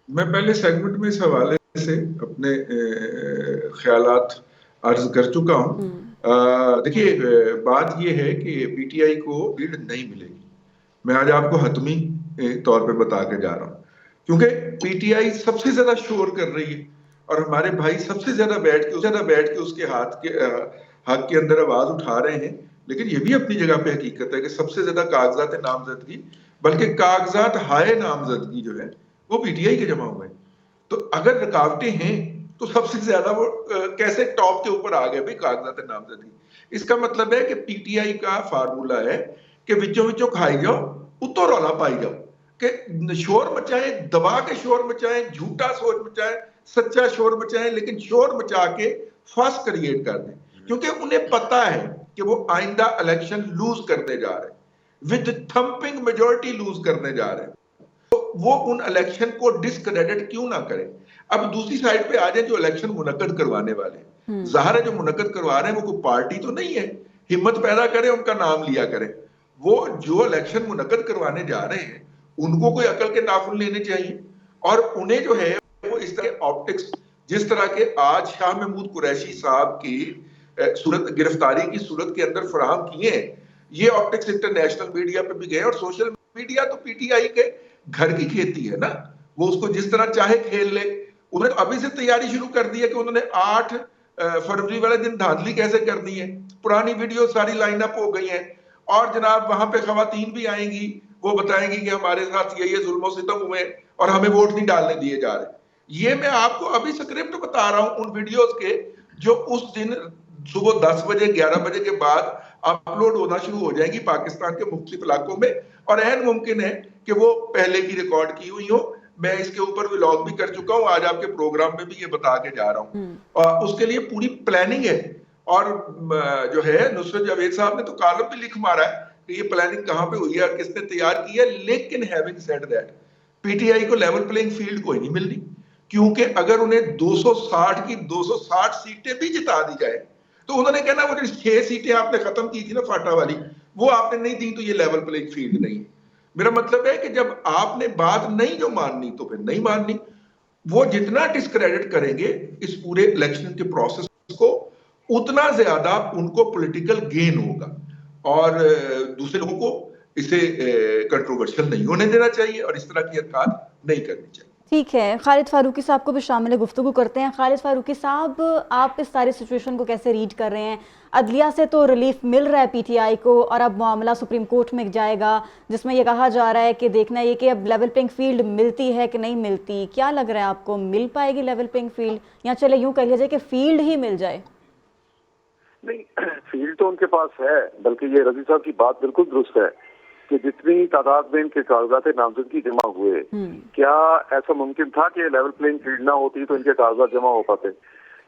मैं पहले सेगमेंट में इस हवाले से अपने ख्यालात अर्ज कर चुका हूँ। देखिए, बात यह है कि पीटीआई को लीड नहीं मिलेगी। मैं आज आपको हतमी तौर पे बता के जा रहा हूँ, क्योंकि पीटीआई सबसे ज्यादा शोर कर रही है और हमारे भाई सबसे ज्यादा बैठ के उसके हक के अंदर आवाज उठा रहे हैं। लेकिन ये भी अपनी जगह पे हकीकत है कि सबसे ज्यादा कागजात नामजदगी, बल्कि कागजात हाय नामजदगी जो है वो पीटीआई के जमा हुए। तो अगर रुकावटें हैं तो सबसे ज्यादा वो कैसे टॉप के ऊपर आ गए भाई कागजात नामजदगी। इसका मतलब है कि पीटीआई का फार्मूला है कि विचों विचों खाई जाओ, उतो रौला पाई जाओ, कि शोर मचाएं, दबा के शोर मचाएं, झूठा शोर मचाएं, सच्चा शोर मचाएं, लेकिन शोर मचा के फस क्रिएट कर दें, क्योंकि उन्हें पता है कि वो आइंदा इलेक्शन लूज करने जा रहे हैं, विद थंपिंग मेजोरिटी लूज करने जा रहे हैं। तो वो उन इलेक्शन को डिसक्रेडिट क्यों ना करें। अब दूसरी साइड पे आ जाए जो इलेक्शन मुनक्कद करवाने वाले, ज़ाहिर है जो मुनक्कद करवा रहे हैं वो कोई पार्टी तो नहीं है, हिम्मत पैदा करें, उनका नाम लिया करें। वो जो इलेक्शन मुनक्कद करवाने जा रहे हैं उनको कोई अकल के नाखून लेने चाहिए और उन्हें जो है वो इस तरह के ऑप्टिक्स, जिस तरह के आज शाह महमूद कुरैशी साहब की सूरत गिरफ्तारी की सूरत के अंदर फराहम किए हैं, ये ऑप्टिक्स इंटरनेशनल मीडिया पे भी गए और सोशल मीडिया तो पीटीआई के घर की खेती है ना, वो उसको जिस तरह चाहे खेल ले। उन्होंने अभी से तैयारी शुरू कर दी है कि उन्होंने 8 फरवरी वाले दिन धांधली कैसे कर दी है, पुरानी वीडियो सारी लाइन अप हो गई है और जनाब वहां पे खवातीन भी आएंगी, वो बताएंगी कि हमारे साथ ये जुल्म सितम हुए और हमें वोट नहीं डालने दिए जा रहे। ये मैं आपको अभी स्क्रिप्ट बता रहा हूं उन वीडियोस के जो उस दिन सुबह 10 बजे 11 बजे के बाद अपलोड होना शुरू हो जाएंगी पाकिस्तान के मुख्तलिफ इलाकों में, और ऐन मुमकिन है कि वो पहले की रिकॉर्ड की हुई हो। मैं इसके ऊपर व्लॉग भी कर चुका हूं, आज आपके प्रोग्राम में भी ये बता के जा रहा हूं। और उसके लिए पूरी प्लानिंग है और जो है नुसरत जावेद साहब ने तो कॉलम भी लिख मारा है कि ये प्लानिंग कहां पे हुई है और किसने तैयार की है। लेकिन हैविंग सेड दैट, पीटीआई को लेवल प्लेइंग फील्ड कोई नहीं मिलनी, क्योंकि अगर उन्हें 260 की 260 सीटें भी जिता दी जाए तो उन्होंने कहना वो 6 सीटें आपने खत्म की थी ना फाटा वाली, वो आपने नहीं दी तो ये लेवल प्लेइंग फील्ड नहीं। मेरा मतलब है कि जब आपने बात नहीं जो माननी तो फिर नहीं माननी। वो जितना डिस्क्रेडिट करेंगे इस पूरे इलेक्शन के प्रोसेस को, उतना ज्यादा उनको पॉलिटिकल गेन होगा। और दूसरे लोगों को इसे कंट्रोवर्शियल नहीं होने देना चाहिए और इस तरह की हरकत नहीं करनी चाहिए। ठीक है, खालिद फारूकी साहब को भी शामिल गुफ्तगू करते हैं। खालिद फारूकी साहब, आप इस सारी सिचुएशन को कैसे रीड कर रहे हैं? अदलिया से तो रिलीफ मिल रहा है पीटीआई को, और अब मामला सुप्रीम कोर्ट में जाएगा जिसमें यह कहा जा रहा है कि देखना ये कि अब लेवल प्लेइंग फील्ड मिलती है कि नहीं मिलती। क्या लग रहा है आपको, मिल पाएगी लेवल प्लेइंग फील्ड, या चले यूं कह लीजिए कि फील्ड ही मिल जाए? नहीं, फील्ड तो उनके पास है, बल्कि ये रजी साहब की बात बिल्कुल दुरुस्त है कि जितनी तादाद में इनके कागजात नामजदगी जमा हुए, क्या ऐसा मुमकिन था कि लेवल प्लेइंग फील्ड ना होती तो इनके कागजात जमा हो पाते?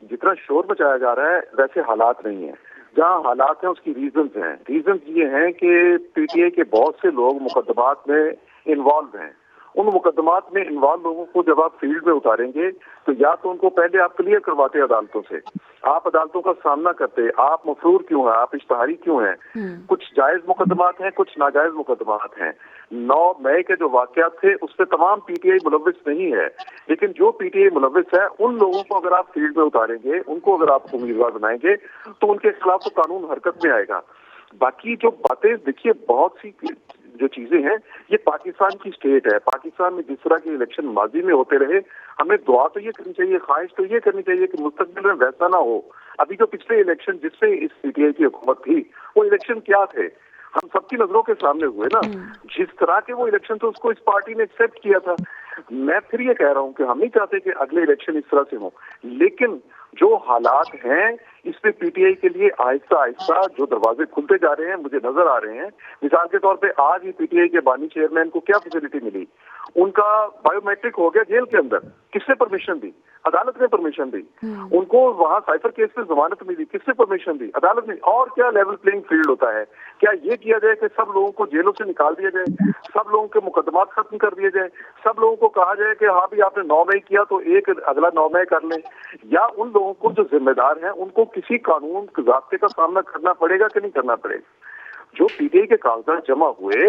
जितना शोर मचाया जा रहा है वैसे हालात नहीं है। जहाँ हालात हैं उसकी रीजंस हैं। रीजंस ये हैं कि पीटीआई के बहुत से लोग मुकदमात में इन्वॉल्व हैं। उन मुकदमात में इन्वॉल्व लोगों को जब आप फील्ड में उतारेंगे तो या तो उनको पहले आप क्लियर करवाते अदालतों से, आप अदालतों का सामना करते, आप मफरूर क्यों हैं, आप इश्तहारी क्यों हैं। कुछ जायज मुकदमात हैं, कुछ नाजायज मुकदमात हैं। 9 मई के जो वाकयात थे उस पर तमाम पीटीआई मुलव्विस नहीं है, लेकिन जो पीटीआई मुलव्विस है उन लोगों को अगर आप फील्ड में उतारेंगे, उनको अगर आप उम्मीदवार बनाएंगे तो उनके खिलाफ तो कानून हरकत में आएगा। बाकी जो बातें देखिए, बहुत सी जो चीजें हैं, ये पाकिस्तान की स्टेट है। पाकिस्तान में जिस तरह के इलेक्शन माजी में होते रहे, हमें दुआ तो ये करनी चाहिए, ख्वाहिश तो ये करनी चाहिए कि मुस्तकबिल में वैसा ना हो। अभी जो पिछले इलेक्शन जिससे इस पीटीआई की हुकूमत थी, वो इलेक्शन क्या थे, हम सबकी नजरों के सामने हुए ना। जिस तरह के वो इलेक्शन थे उसको इस पार्टी ने एक्सेप्ट किया था। मैं फिर ये कह रहा हूँ कि हम नहीं चाहते कि अगले इलेक्शन इस तरह से हो, लेकिन जो हालात हैं इसमें पीटीआई के लिए आहिस्ता आहिस्ता जो दरवाजे खुलते जा रहे हैं मुझे नजर आ रहे हैं। मिसाल के तौर पे आज ही पीटीआई के बानी चेयरमैन को क्या फैसिलिटी मिली? उनका बायोमेट्रिक हो गया जेल के अंदर। किसने परमिशन दी? अदालत ने परमिशन दी। उनको वहां साइफर केस में जमानत मिली, किसने परमिशन दी? अदालत ने। और क्या लेवल प्लेइंग फील्ड होता है? क्या ये किया जाए कि सब लोगों को जेलों से निकाल दिया जाए, सब लोगों के मुकदमात खत्म कर दिए जाए, सब लोगों को कहा जाए कि हाँ भी आपने 9 मई किया तो एक अगला 9 मई कर लें? या उन लोगों को जो जिम्मेदार हैं उनको किसी कानून के ज़ाब्ते का सामना करना पड़ेगा कि नहीं करना पड़ेगा? जो पीटीआई के कागजात जमा हुए,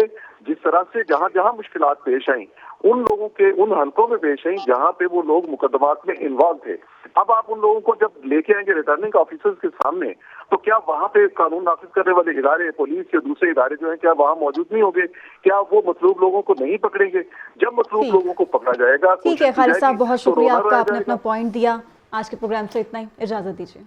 जिस तरह से जहां जहां मुश्किलात पेश आई, उन लोगों के उन हलकों में पेश आई जहां पे वो लोग मुकदमात में इन्वॉल्व थे। अब आप उन लोगों को जब लेके आएंगे रिटर्निंग ऑफिसर्स के सामने, तो क्या वहां पे कानून नाफिज करने वाले इदारे, पुलिस या दूसरे इदारे जो हैं, क्या वहां मौजूद नहीं होंगे? क्या वो मतलूब लोगों को नहीं पकड़ेंगे? जब मतलूब लोगों को पकड़ा जाएगा। ठीक है खालिद साहब, बहुत शुक्रिया आपका, आपने अपना पॉइंट दिया। आज के प्रोग्राम से इतना ही, इजाजत दीजिए।